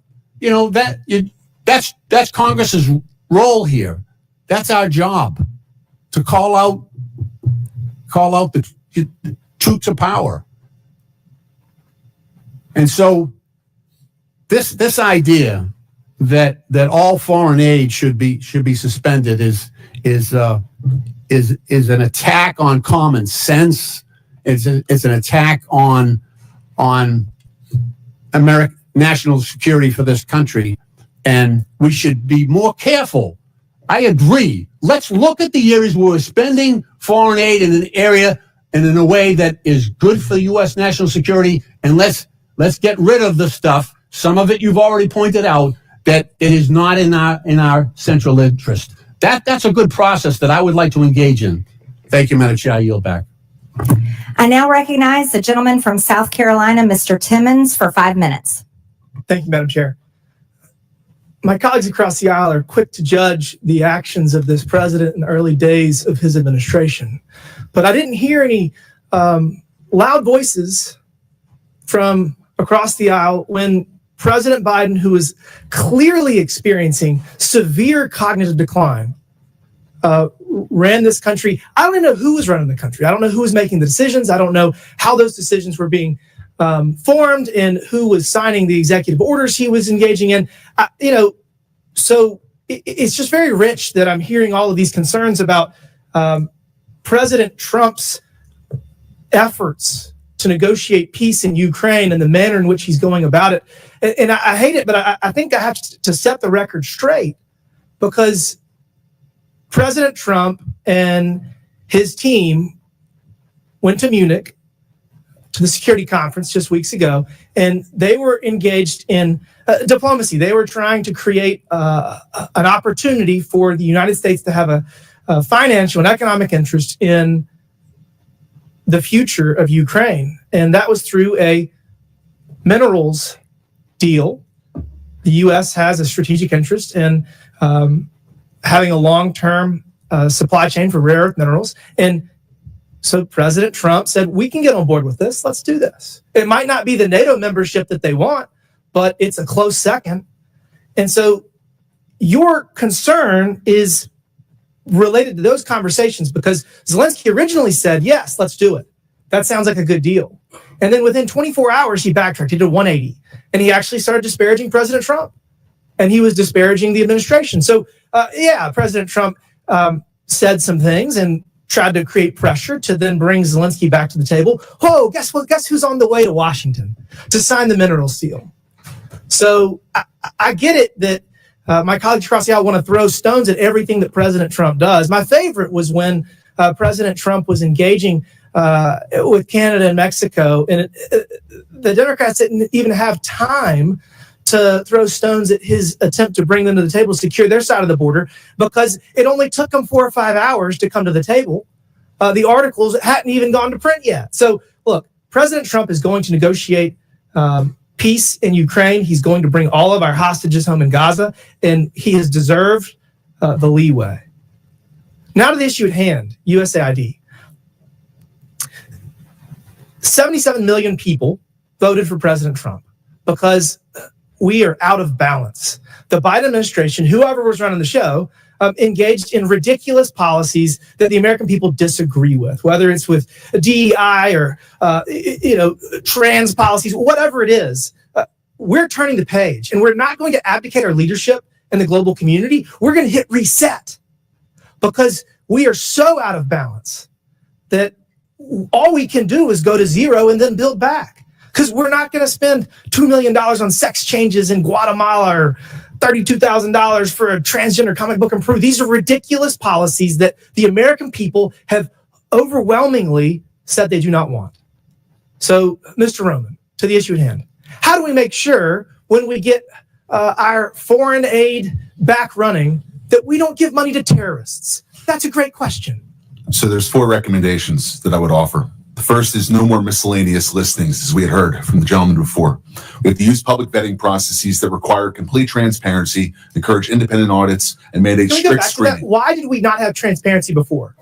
that's Congress's role here. That's our job, to call out the troops of power. And so this idea that all foreign aid should be suspended is an attack on common sense. It's an attack on American national security for this country, and we should be more careful. I agree. Let's look at the areas where we're spending foreign aid in an area and in a way that is good for U.S. national security, and let's get rid of the stuff. Some of it you've already pointed out that it is not in our central interest. That's a good process that I would like to engage in. Thank you, Madam Chair. I yield back. I now recognize the gentleman from South Carolina, Mr. Timmons, for 5 minutes. Thank you, Madam Chair. My colleagues across the aisle are quick to judge the actions of this president in the early days of his administration. But I didn't hear any loud voices from across the aisle when President Biden, who was clearly experiencing severe cognitive decline, ran this country. I don't even know who was running the country. I don't know who was making the decisions. I don't know how those decisions were being formed and who was signing the executive orders he was engaging in. So it's just very rich that I'm hearing all of these concerns about President Trump's efforts to negotiate peace in Ukraine and the manner in which he's going about it. And I hate it, but I think I have to set the record straight, because President Trump and his team went to Munich to the security conference just weeks ago, and they were engaged in diplomacy. They were trying to create an opportunity for the United States to have a financial and economic interest in the future of Ukraine. And that was through a minerals deal. The U.S. has a strategic interest in having a long-term supply chain for rare earth minerals. And so President Trump said, we can get on board with this. Let's do this. It might not be the NATO membership that they want, but it's a close second. And so your concern is related to those conversations, because Zelensky originally said, yes, let's do it. That sounds like a good deal. And then within 24 hours, he backtracked. He did 180. And he actually started disparaging President Trump. And he was disparaging the administration. So, President Trump said some things and tried to create pressure to then bring Zelensky back to the table. Oh, guess what? Guess who's on the way to Washington to sign the minerals deal? So I get it that my colleagues across the aisle want to throw stones at everything that President Trump does. My favorite was when President Trump was engaging with Canada and Mexico, and the Democrats didn't even have time to throw stones at his attempt to bring them to the table, secure their side of the border, because it only took them 4 or 5 hours to come to the table. The articles hadn't even gone to print yet. So, look, President Trump is going to negotiate peace in Ukraine. He's going to bring all of our hostages home in Gaza, and he has deserved the leeway. Now to the issue at hand, USAID. 77 million people voted for President Trump because we are out of balance. The Biden administration, whoever was running the show, engaged in ridiculous policies that the American people disagree with, whether it's with DEI or trans policies, whatever it is. We're turning the page, and we're not going to abdicate our leadership in the global community. We're going to hit reset, because we are so out of balance that all we can do is go to zero and then build back. Because we're not going to spend $2 million on sex changes in Guatemala or $32,000 for a transgender comic book in Peru. These are ridiculous policies that the American people have overwhelmingly said they do not want. So, Mr. Roman, to the issue at hand, how do we make sure when we get our foreign aid back running that we don't give money to terrorists? That's a great question. So there's 4 recommendations that I would offer. The first is no more miscellaneous listings, as we had heard from the gentleman before. We have to use public vetting processes that require complete transparency, encourage independent audits, and mandate Can we go strict back to screening. that? Why did we not have transparency before?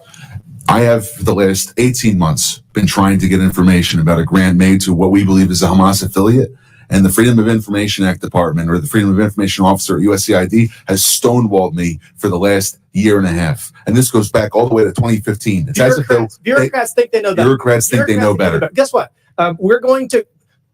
I have, for the last 18 months, been trying to get information about a grant made to what we believe is a Hamas affiliate. And the Freedom of Information Act Department, or the Freedom of Information Officer at USAID, has stonewalled me for the last year and a half. And this goes back all the way to 2015. It's as if Bureaucrats think they know better. bureaucrats think they know better. Guess what? We're going to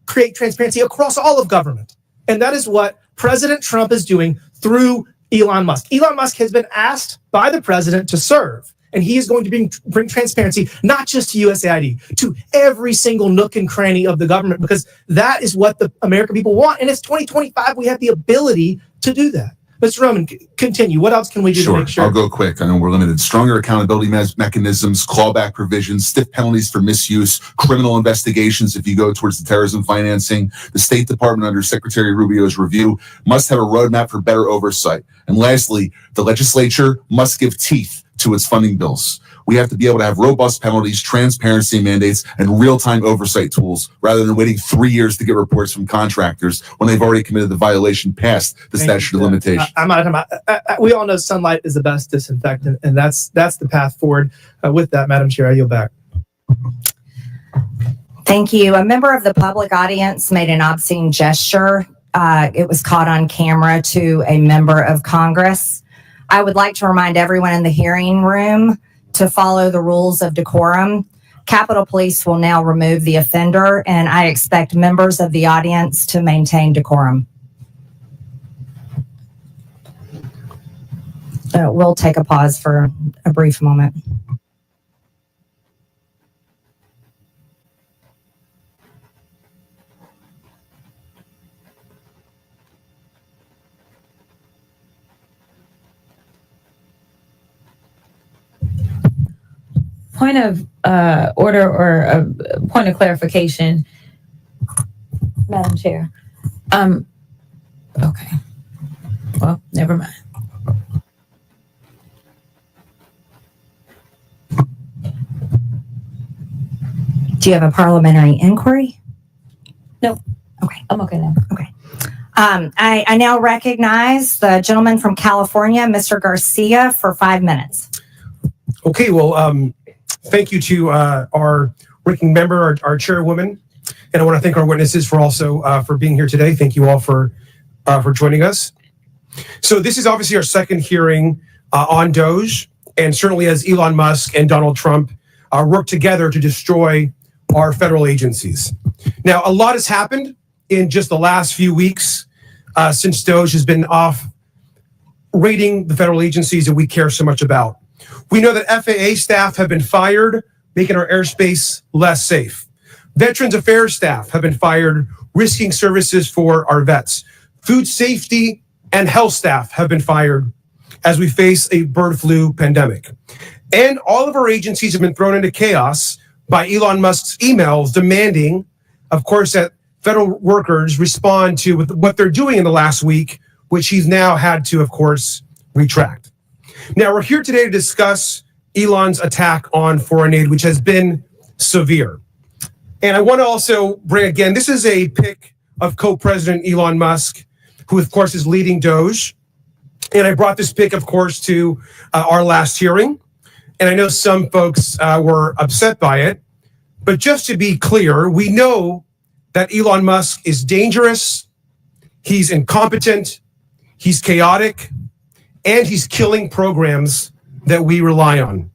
create transparency across all of government. And that is what President Trump is doing through Elon Musk. Elon Musk has been asked by the president to serve. And he is going to bring transparency, not just to USAID, to every single nook and cranny of the government, because that is what the American people want. And it's 2025. We have the ability to do that. Mr. Roman, continue. What else can we do to make sure? I'll go quick. I know we're limited. Stronger accountability mechanisms, clawback provisions, stiff penalties for misuse, criminal investigations if you go towards the terrorism financing. The State Department, under Secretary Rubio's review, must have a roadmap for better oversight. And lastly, the legislature must give teeth to its funding bills. We have to be able to have robust penalties, transparency mandates, and real-time oversight tools rather than waiting 3 years to get reports from contractors when they've already committed the violation past the statute of limitations. I'm out of time. We all know sunlight is the best disinfectant, and that's the path forward. With that, Madam Chair, I yield back. Thank you. A member of the public audience made an obscene gesture. It was caught on camera to a member of Congress. I would like to remind everyone in the hearing room to follow the rules of decorum. Capitol Police will now remove the offender, and I expect members of the audience to maintain decorum. We'll take a pause for a brief moment. Point of order or a point of clarification, Madam Chair. Okay. Well, never mind. Do you have a parliamentary inquiry? No. Okay. I'm okay now. Okay. I now recognize the gentleman from California, Mr. Garcia, for 5 minutes. Okay, well, thank you to our ranking member, our chairwoman, and I want to thank our witnesses for also for being here today. Thank you all for joining us. So this is obviously our second hearing on DOGE, and certainly as Elon Musk and Donald Trump work together to destroy our federal agencies. Now, a lot has happened in just the last few weeks since DOGE has been off rating the federal agencies that we care so much about. We know that FAA staff have been fired, making our airspace less safe. Veterans Affairs staff have been fired, risking services for our vets. Food safety and health staff have been fired as we face a bird flu pandemic. And all of our agencies have been thrown into chaos by Elon Musk's emails demanding, of course, that federal workers respond to what they're doing in the last week, which he's now had to, of course, retract. Now, we're here today to discuss Elon's attack on foreign aid, which has been severe. And I want to also bring, again, this is a pic of co-president Elon Musk, who, of course, is leading DOGE. And I brought this pic, of course, to our last hearing. And I know some folks were upset by it. But just to be clear, we know that Elon Musk is dangerous, he's incompetent, he's chaotic, and he's killing programs that we rely on.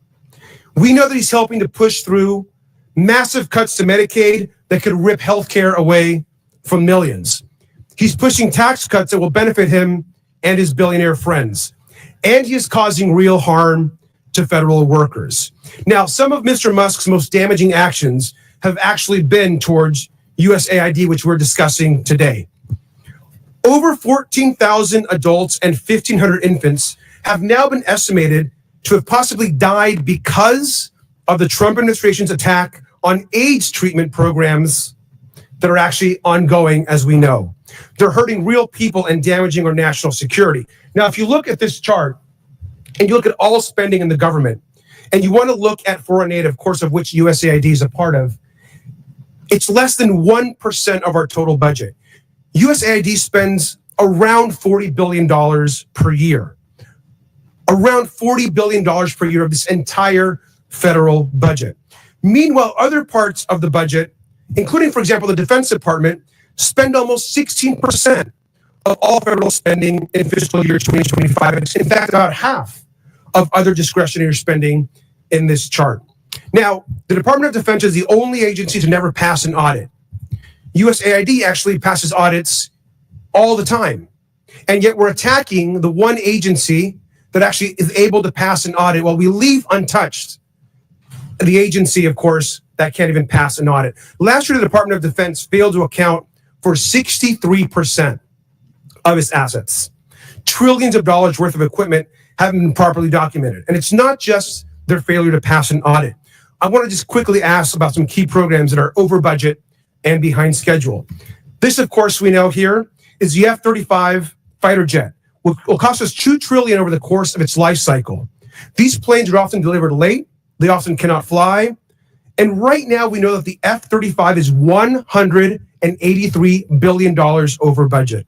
We know that he's helping to push through massive cuts to Medicaid that could rip healthcare away from millions. He's pushing tax cuts that will benefit him and his billionaire friends. And he is causing real harm to federal workers. Now, some of Mr. Musk's most damaging actions have actually been towards USAID, which we're discussing today. Over 14,000 adults and 1,500 infants have now been estimated to have possibly died because of the Trump administration's attack on AIDS treatment programs that are actually ongoing, as we know. They're hurting real people and damaging our national security. Now, if you look at this chart and you look at all spending in the government, and you want to look at foreign aid, of course, of which USAID is a part of, it's less than 1% of our total budget. USAID spends around $40 billion per year. Around $40 billion per year of this entire federal budget. Meanwhile, other parts of the budget, including, for example, the Defense Department, spend almost 16% of all federal spending in fiscal year 2025. It's in fact about half of other discretionary spending in this chart. Now, the Department of Defense is the only agency to never pass an audit. USAID actually passes audits all the time. And yet we're attacking the one agency that actually is able to pass an audit while we leave untouched the agency, of course, that can't even pass an audit. Last year, the Department of Defense failed to account for 63% of its assets. Trillions of dollars worth of equipment haven't been properly documented. And it's not just their failure to pass an audit. I want to just quickly ask about some key programs that are over budget and behind schedule. This, of course, we know here is the F-35 fighter jet. Will cost us $2 trillion over the course of its life cycle. These planes are often delivered late. They often cannot fly. And right now, we know that the F-35 is $183 billion over budget.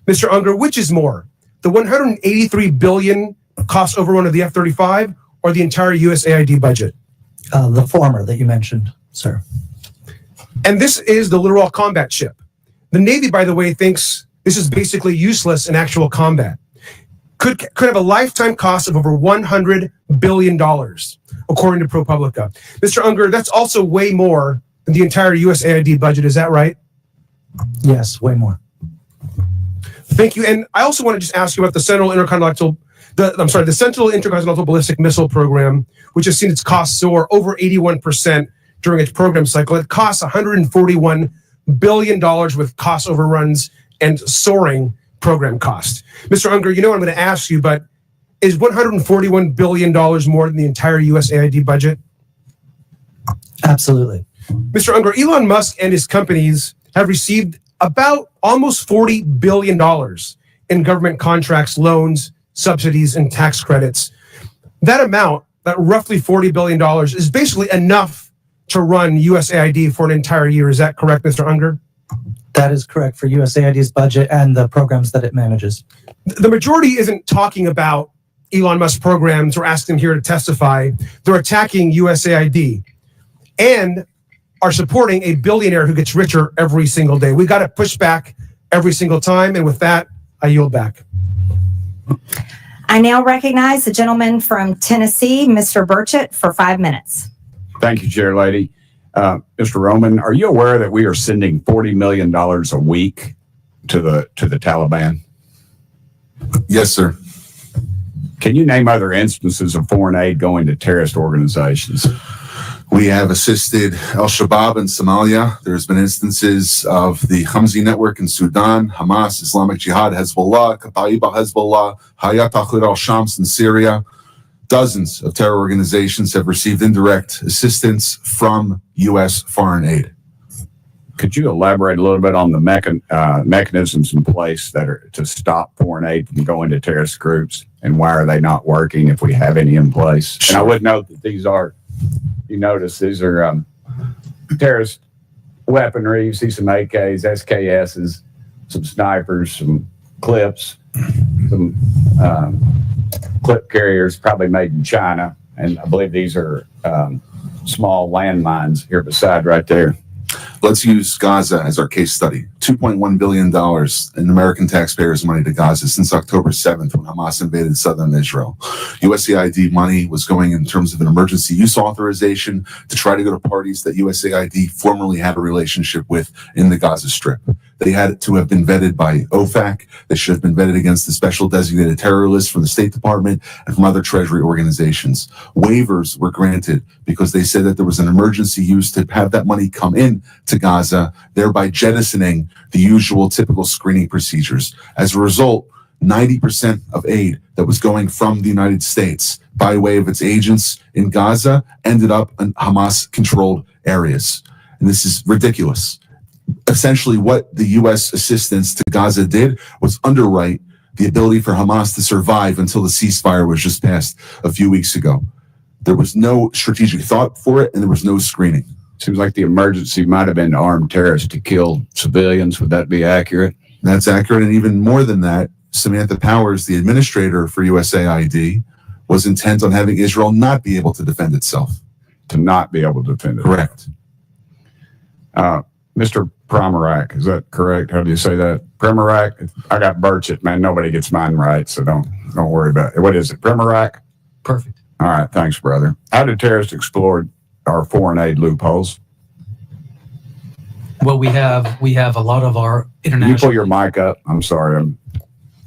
Mr. Unger, which is more, the $183 billion cost overrun of the F-35 or the entire USAID budget? The former that you mentioned, sir. And this is the Littoral Combat Ship. The Navy, by the way, thinks this is basically useless in actual combat. Could have a lifetime cost of over $100 billion, according to ProPublica. Mr. Unger, that's also way more than the entire USAID budget. Is that right? Yes, way more. Thank you. And I also want to just ask you about the Central Intercontinental Ballistic Missile Program, which has seen its costs soar over 81% during its program cycle. It costs $141 billion with cost overruns and soaring program cost. Mr. Unger, you know what I'm going to ask you, but is $141 billion more than the entire USAID budget? Absolutely. Mr. Unger, Elon Musk and his companies have received about almost $40 billion in government contracts, loans, subsidies, and tax credits. That amount, that roughly $40 billion, is basically enough to run USAID for an entire year. Is that correct, Mr. Unger? That is correct for USAID's budget and the programs that it manages. The majority isn't talking about Elon Musk programs or asking them here to testify. They're attacking USAID and are supporting a billionaire who gets richer every single day. We got to push back every single time. And with that, I yield back. I now recognize the gentleman from Tennessee, Mr. Burchett, for 5 minutes. Thank you, Chair Lady. Mr. Roman, are you aware that we are sending $40 million a week to the Taliban? Yes, sir. Can you name other instances of foreign aid going to terrorist organizations? We have assisted al-Shabaab in Somalia. There's been instances of the Hamzi network in Sudan, Hamas, Islamic Jihad, Hezbollah, Kataiba Hezbollah, Hayat Tahrir al-Shams in Syria. Dozens of terror organizations have received indirect assistance from U.S. foreign aid. Could you elaborate a little bit on the mechanisms in place that are to stop foreign aid from going to terrorist groups, and why are they not working if we have any in place? Sure. And I would note that these are, you notice these are terrorist weaponry. You see some AKs, SKSs, some snipers, some clips, some clip carriers, probably made in China. And I believe these are small landmines here beside right there. Let's use Gaza as our case study. $2.1 billion in American taxpayers' money to Gaza since October 7th when Hamas invaded southern Israel. USAID money was going in terms of an emergency use authorization to try to go to parties that USAID formerly had a relationship with in the Gaza Strip. They had to have been vetted by OFAC. They should have been vetted against the special designated terror list from the State Department and from other Treasury organizations. Waivers were granted because they said that there was an emergency use to have that money come in to Gaza, thereby jettisoning the usual typical screening procedures. As a result, 90% of aid that was going from the United States by way of its agents in Gaza ended up in Hamas-controlled areas. And this is ridiculous. Essentially, what the U.S. assistance to Gaza did was underwrite the ability for Hamas to survive until the ceasefire was just passed a few weeks ago. There was no strategic thought for it, and there was no screening. Seems like the emergency might have been to arm terrorists to kill civilians. Would that be accurate? That's accurate, and even more than that, Samantha Powers, the administrator for USAID, was intent on having Israel not be able to defend itself. To not be able to defend it. Correct. Mr. Pramarak, is that correct? How do you say that? Pramarak? I got Burchett, man. Nobody gets mine right, so don't worry about it. What is it? Pramarak? Perfect. All right, thanks, brother. How did terrorists exploit our foreign aid loopholes? Well, we have a lot of our international. You pull your mic up. I'm sorry.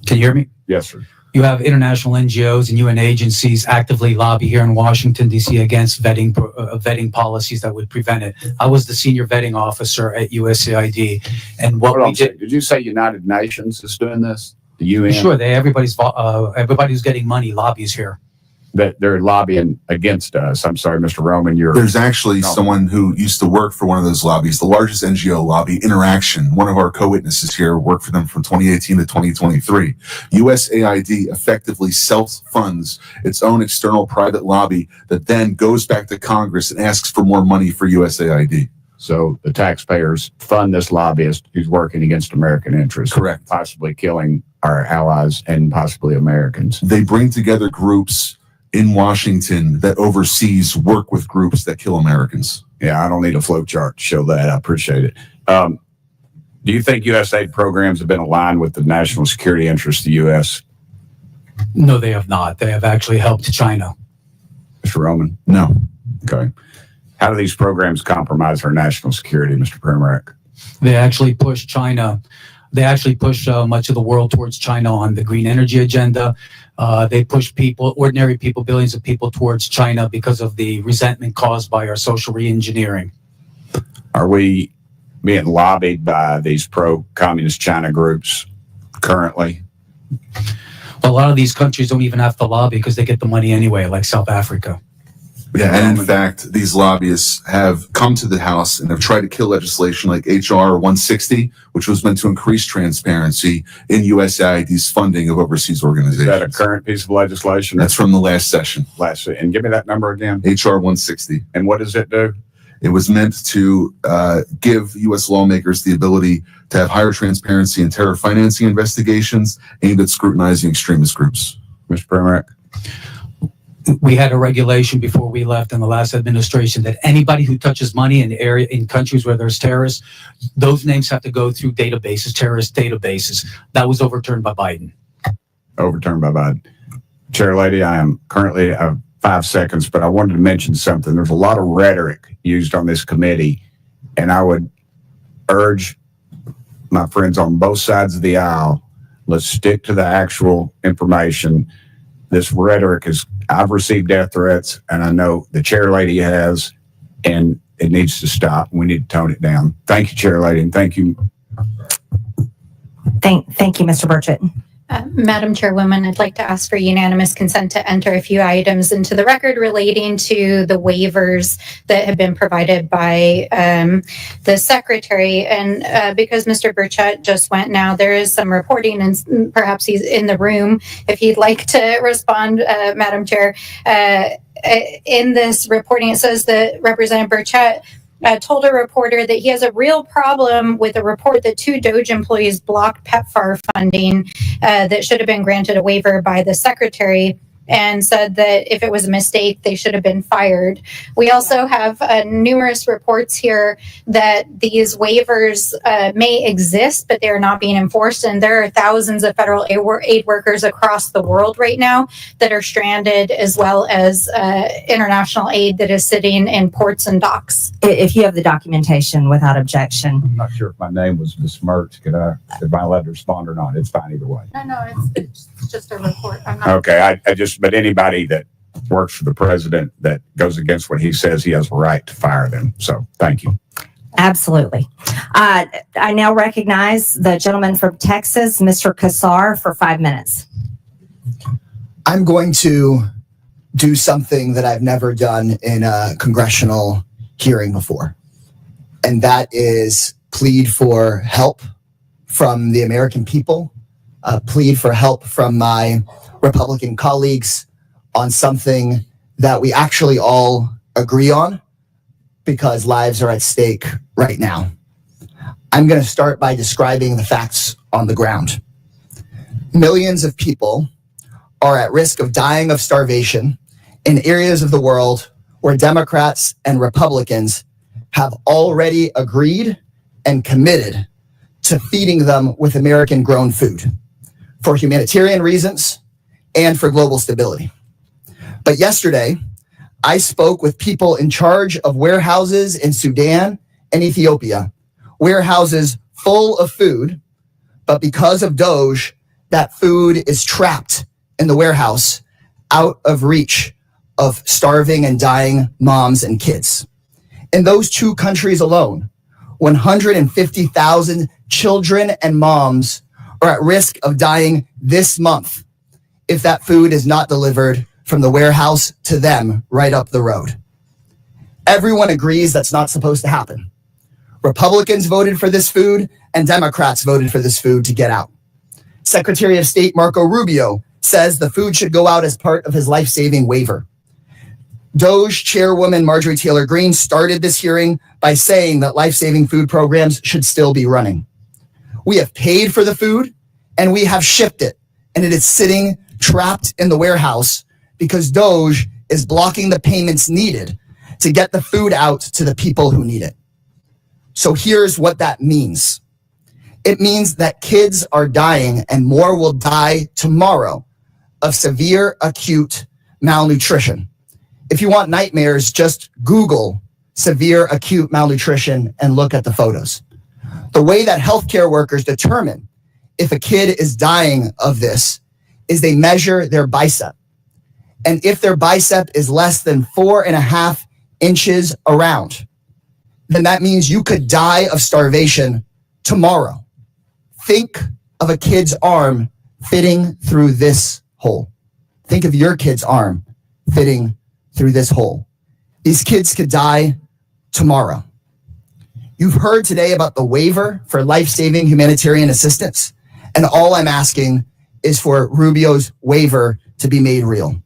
Can you hear me? Yes, sir. You have international NGOs and UN agencies actively lobby here in Washington, D.C. against vetting policies that would prevent it. I was the senior vetting officer at USAID, and what we did. Did you say United Nations is doing this? The UN? Sure, everybody who's getting money lobbies here. That they're lobbying against us. I'm sorry, Mr. Roman. There's actually someone who used to work for one of those lobbies, the largest NGO lobby, Interaction. One of our co-witnesses here worked for them from 2018 to 2023. USAID effectively self-funds its own external private lobby that then goes back to Congress and asks for more money for USAID. So the taxpayers fund this lobbyist who's working against American interests. Correct. Possibly killing our allies and possibly Americans. They bring together groups in Washington that oversees work with groups that kill Americans. Yeah, I don't need a flow chart to show that. I appreciate it. Do you think USAID programs have been aligned with the national security interests of the U.S.? No, they have not. They have actually helped China. Mr. Roman? No. Okay. How do these programs compromise our national security, Mr. Pramarak? They actually push China. They actually push much of the world towards China on the green energy agenda. They push people, ordinary people, billions of people towards China because of the resentment caused by our social reengineering. Are we being lobbied by these pro-communist China groups currently? A lot of these countries don't even have to lobby because they get the money anyway, like South Africa. Yeah, and in fact, these lobbyists have come to the House and have tried to kill legislation like HR 160, which was meant to increase transparency in USAID's funding of overseas organizations. Is that a current piece of legislation? That's from the last session. And give me that number again. HR 160. And what does it do? It was meant to give U.S. lawmakers the ability to have higher transparency in terror financing investigations aimed at scrutinizing extremist groups. Mr. Pramarak? We had a regulation before we left in the last administration that anybody who touches money in countries where there's terrorists, those names have to go through databases, terrorist databases. That was overturned by Biden. Overturned by Biden. Chair Lady, I am currently 5 seconds, but I wanted to mention something. There's a lot of rhetoric used on this committee, and I would urge my friends on both sides of the aisle, let's stick to the actual information. This rhetoric is, I've received death threats, and I know the chair lady has, and it needs to stop. We need to tone it down. Thank you, chair lady, and thank you. Thank you, Mr. Burchett. Madam Chairwoman, I'd like to ask for unanimous consent to enter a few items into the record relating to the waivers that have been provided by the Secretary. And because Mr. Burchett just went now, there is some reporting, and perhaps he's in the room if he'd like to respond, Madam Chair. In this reporting, it says that Representative Burchett told a reporter that he has a real problem with a report that 2 DOGE employees blocked PEPFAR funding that should have been granted a waiver by the Secretary. and said that if it was a mistake, they should have been fired. We also have numerous reports here that these waivers may exist, but they're not being enforced. And there are thousands of federal aid workers across the world right now that are stranded, as well as international aid that is sitting in ports and docks. If you have the documentation without objection. I'm not sure if my name was besmirched. Am I allowed to respond or not? It's fine either way. No, it's just a report. I'm not. Okay, but anybody that works for the president that goes against what he says, he has a right to fire them. So thank you. Absolutely. I now recognize the gentleman from Texas, Mr. Kassar, for 5 minutes. I'm going to do something that I've never done in a congressional hearing before, and that is plead for help from the American people, plead for help from my Republican colleagues on something that we actually all agree on, because lives are at stake right now. I'm going to start by describing the facts on the ground. Millions of people are at risk of dying of starvation in areas of the world where Democrats and Republicans have already agreed and committed to feeding them with American-grown food for humanitarian reasons and for global stability. But yesterday, I spoke with people in charge of warehouses in Sudan and Ethiopia, warehouses full of food, but because of DOGE, that food is trapped in the warehouse, out of reach of starving and dying moms and kids. In those two countries alone, 150,000 children and moms are at risk of dying this month if that food is not delivered from the warehouse to them right up the road. Everyone agrees that's not supposed to happen. Republicans voted for this food and Democrats voted for this food to get out. Secretary of State Marco Rubio says the food should go out as part of his life-saving waiver. DOGE Chairwoman Marjorie Taylor Greene started this hearing by saying that life-saving food programs should still be running. We have paid for the food and we have shipped it, and it is sitting trapped in the warehouse because DOGE is blocking the payments needed to get the food out to the people who need it. So here's what that means. It means that kids are dying, and more will die tomorrow, of severe acute malnutrition. If you want nightmares, just Google severe acute malnutrition and look at the photos. The way that healthcare workers determine if a kid is dying of this is they measure their bicep. And if their bicep is less than 4.5 inches around, then that means you could die of starvation tomorrow. Think of a kid's arm fitting through this hole. Think of your kid's arm fitting through this hole. These kids could die tomorrow. You've heard today about the waiver for life-saving humanitarian assistance, and all I'm asking is for Rubio's waiver to be made real.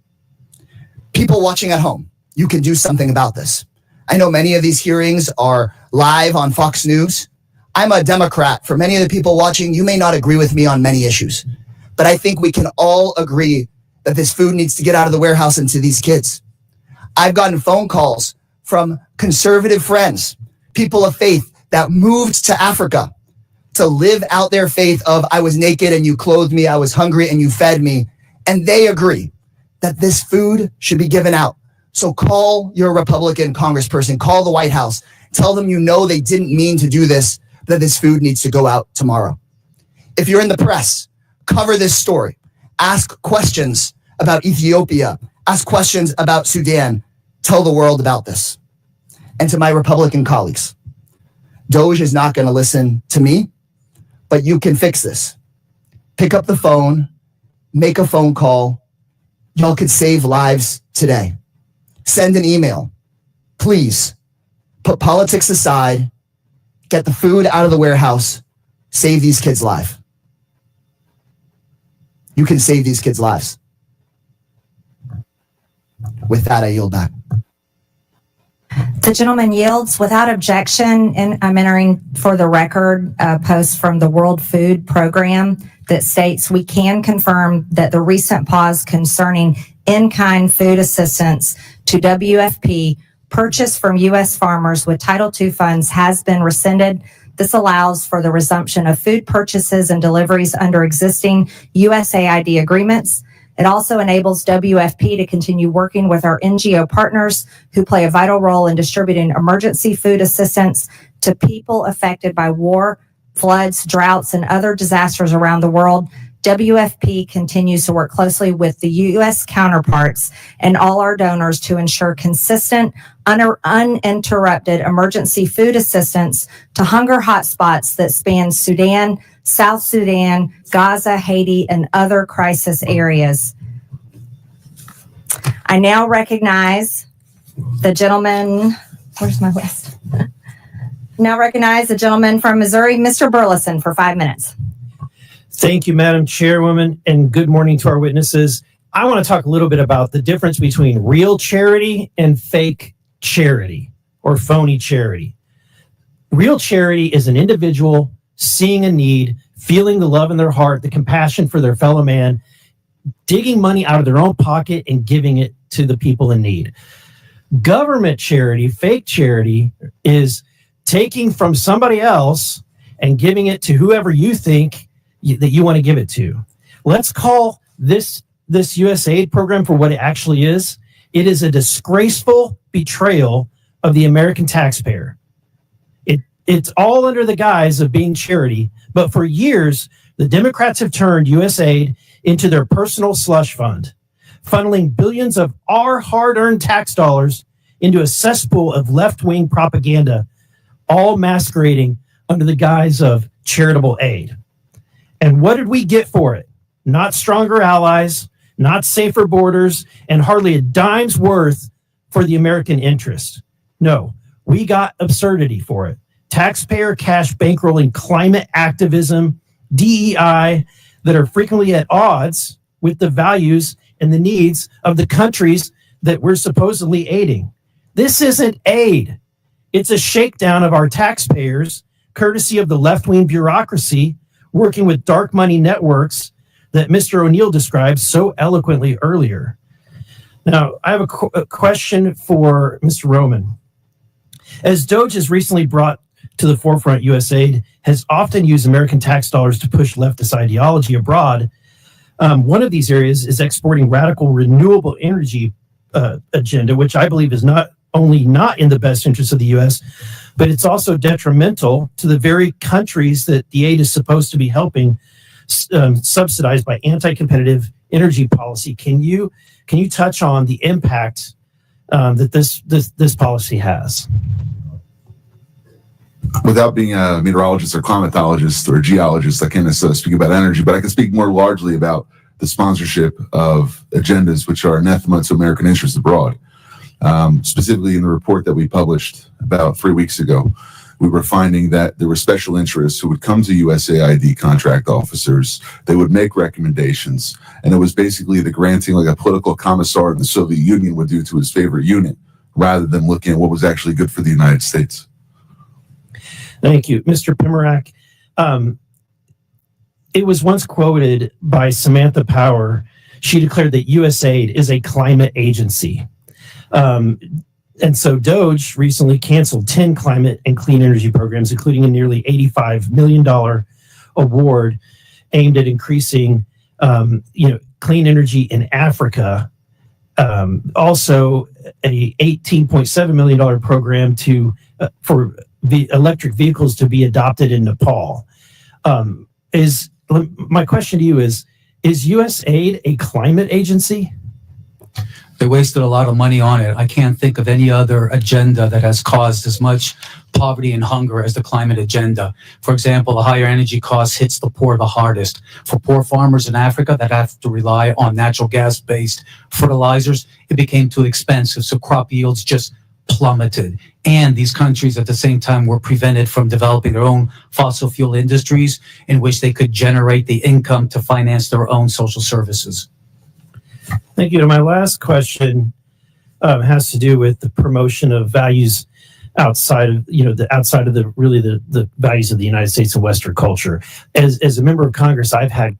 People watching at home, you can do something about this. I know many of these hearings are live on Fox News. I'm a Democrat. For many of the people watching, you may not agree with me on many issues, but I think we can all agree that this food needs to get out of the warehouse and to these kids. I've gotten phone calls from conservative friends, people of faith that moved to Africa to live out their faith of I was naked and you clothed me, I was hungry and you fed me. And they agree that this food should be given out. So call your Republican congressperson, call the White House, tell them you know they didn't mean to do this, that this food needs to go out tomorrow. If you're in the press, cover this story. Ask questions about Ethiopia. Ask questions about Sudan. Tell the world about this. And to my Republican colleagues, DOGE is not going to listen to me, but you can fix this. Pick up the phone, make a phone call. Y'all could save lives today. Send an email. Please put politics aside, get the food out of the warehouse, save these kids' lives. You can save these kids' lives. With that, I yield back. The gentleman yields without objection, and I'm entering for the record a post from the World Food Program that states we can confirm that the recent pause concerning in-kind food assistance to WFP purchased from U.S. farmers with Title II funds has been rescinded. This allows for the resumption of food purchases and deliveries under existing USAID agreements. It also enables WFP to continue working with our NGO partners who play a vital role in distributing emergency food assistance to people affected by war, floods, droughts, and other disasters around the world. WFP continues to work closely with the U.S. counterparts and all our donors to ensure consistent, uninterrupted emergency food assistance to hunger hotspots that span Sudan, South Sudan, Gaza, Haiti, and other crisis areas. I now recognize the gentleman, where's my list? Now recognize the gentleman from Missouri, Mr. Burleson, for 5 minutes. Thank you, Madam Chairwoman, and good morning to our witnesses. I want to talk a little bit about the difference between real charity and fake charity or phony charity. Real charity is an individual seeing a need, feeling the love in their heart, the compassion for their fellow man, digging money out of their own pocket and giving it to the people in need. Government charity, fake charity, is taking from somebody else and giving it to whoever you think that you want to give it to. Let's call this USAID program for what it actually is. It is a disgraceful betrayal of the American taxpayer. It's all under the guise of being charity, but for years, the Democrats have turned USAID into their personal slush fund, funneling billions of our hard-earned tax dollars into a cesspool of left-wing propaganda, all masquerading under the guise of charitable aid. And what did we get for it? Not stronger allies, not safer borders, and hardly a dime's worth for the American interest. No, we got absurdity for it. Taxpayer cash bankrolling climate activism, DEI, that are frequently at odds with the values and the needs of the countries that we're supposedly aiding. This isn't aid. It's a shakedown of our taxpayers, courtesy of the left-wing bureaucracy working with dark money networks that Mr. O'Neill described so eloquently earlier. Now, I have a question for Mr. Roman. As DOGE has recently brought to the forefront, USAID has often used American tax dollars to push leftist ideology abroad. One of these areas is exporting radical renewable energy agenda, which I believe is not only not in the best interest of the U.S., but it's also detrimental to the very countries that the aid is supposed to be helping, subsidized by anti-competitive energy policy. Can you touch on the impact that this policy has? Without being a meteorologist or climatologist or a geologist, I can't necessarily speak about energy, but I can speak more largely about the sponsorship of agendas which are anathema to American interests abroad. Specifically in the report that we published about 3 weeks ago, we were finding that there were special interests who would come to USAID contract officers, they would make recommendations, and it was basically the granting like a political commissar in the Soviet Union would do to his favorite unit, rather than looking at what was actually good for the United States. Thank you. Mr. Pimrak, it was once quoted by Samantha Power. She declared that USAID is a climate agency. And so DOGE recently canceled 10 climate and clean energy programs, including a nearly $85 million award aimed at increasing, clean energy in Africa. Also, a $18.7 million program for electric vehicles to be adopted in Nepal. My question to you is USAID a climate agency? They wasted a lot of money on it. I can't think of any other agenda that has caused as much poverty and hunger as the climate agenda. For example, the higher energy costs hits the poor the hardest. For poor farmers in Africa that have to rely on natural gas-based fertilizers, it became too expensive, so crop yields just plummeted. And these countries at the same time were prevented from developing their own fossil fuel industries in which they could generate the income to finance their own social services. Thank you. And my last question has to do with the promotion of values outside of the values of the United States and Western culture. As a member of Congress, I've had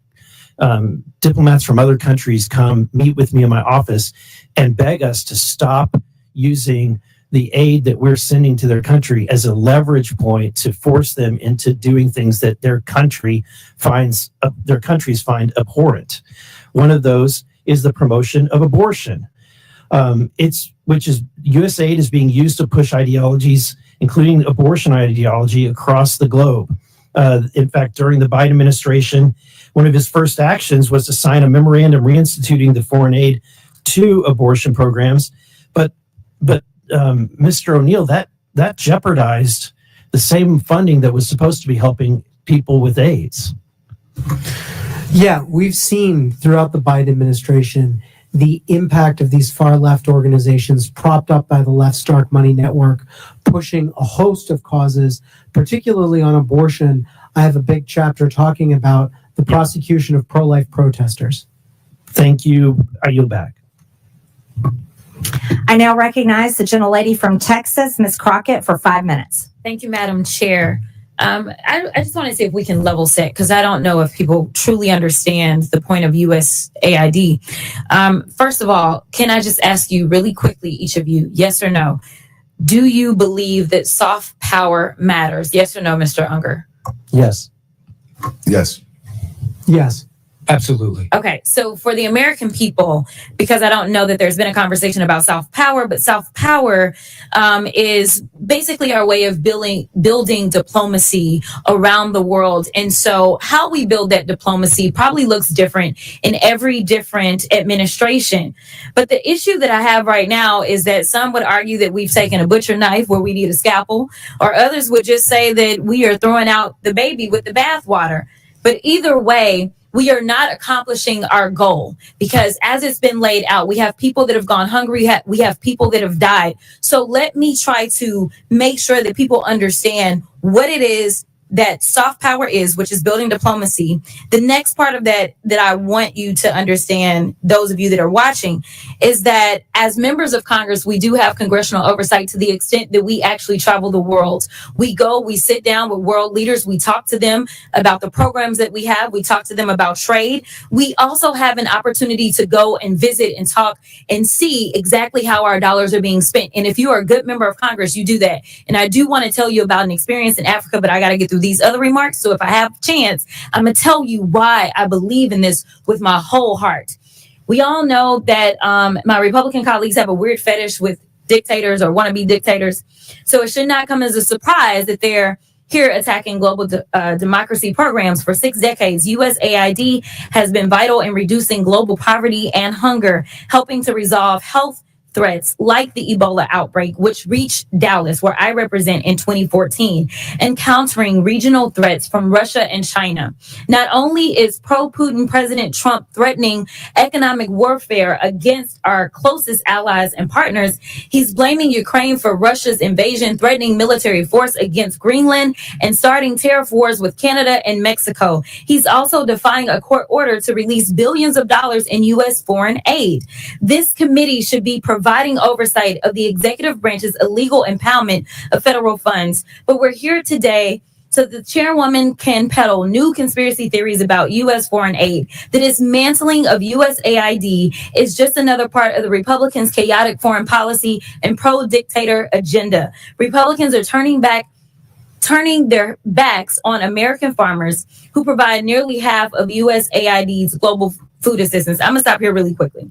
diplomats from other countries come meet with me in my office and beg us to stop using the aid that we're sending to their country as a leverage point to force them into doing things that their countries find abhorrent. One of those is the promotion of abortion. US aid is being used to push ideologies, including abortion ideology, across the globe. In fact, during the Biden administration, one of his first actions was to sign a memorandum reinstituting the foreign aid to abortion programs. But Mr. O'Neill, that jeopardized the same funding that was supposed to be helping people with AIDS. Yeah, we've seen throughout the Biden administration the impact of these far left organizations propped up by the left's dark money network, pushing a host of causes, particularly on abortion. I have a big chapter talking about the prosecution of pro-life protesters. Thank you. I yield back. I now recognize the gentlelady from Texas, Ms. Crockett, for 5 minutes. Thank you, Madam Chair. I just want to see if we can level set, because I don't know if people truly understand the point of USAID. First of all, can I just ask you really quickly, each of you, yes or no? Do you believe that soft power matters? Yes or no, Mr. Unger? Yes. Yes. Yes. Absolutely. Okay, so for the American people, because I don't know that there's been a conversation about soft power, but soft power is basically our way of building diplomacy around the world. And so how we build that diplomacy probably looks different in every different administration. But the issue that I have right now is that some would argue that we've taken a butcher knife where we need a scalpel, or others would just say that we are throwing out the baby with the bathwater. But either way, we are not accomplishing our goal, because as it's been laid out, we have people that have gone hungry. We have people that have died. So let me try to make sure that people understand what it is that soft power is, which is building diplomacy. The next part of that I want you to understand, those of you that are watching, is that as members of Congress, we do have congressional oversight to the extent that we actually travel the world. We go, we sit down with world leaders, we talk to them about the programs that we have, we talk to them about trade. We also have an opportunity to go and visit and talk and see exactly how our dollars are being spent. And if you are a good member of Congress, you do that. And I do want to tell you about an experience in Africa, but I got to get through these other remarks. So if I have a chance, I'm going to tell you why I believe in this with my whole heart. We all know that my Republican colleagues have a weird fetish with dictators or wannabe dictators. So it should not come as a surprise that they're here attacking global democracy programs. For 6 decades, USAID has been vital in reducing global poverty and hunger, helping to resolve health threats like the Ebola outbreak, which reached Dallas, where I represent, in 2014, and countering regional threats from Russia and China. Not only is pro-Putin President Trump threatening economic warfare against our closest allies and partners, he's blaming Ukraine for Russia's invasion, threatening military force against Greenland, and starting tariff wars with Canada and Mexico. He's also defying a court order to release billions of dollars in U.S. foreign aid. This committee should be providing oversight of the executive branch's illegal impoundment of federal funds. But we're here today so the chairwoman can peddle new conspiracy theories about U.S. foreign aid. The dismantling of USAID is just another part of the Republicans' chaotic foreign policy and pro-dictator agenda. Republicans are turning their backs on American farmers who provide nearly half of USAID's global food assistance. I'm going to stop here really quickly,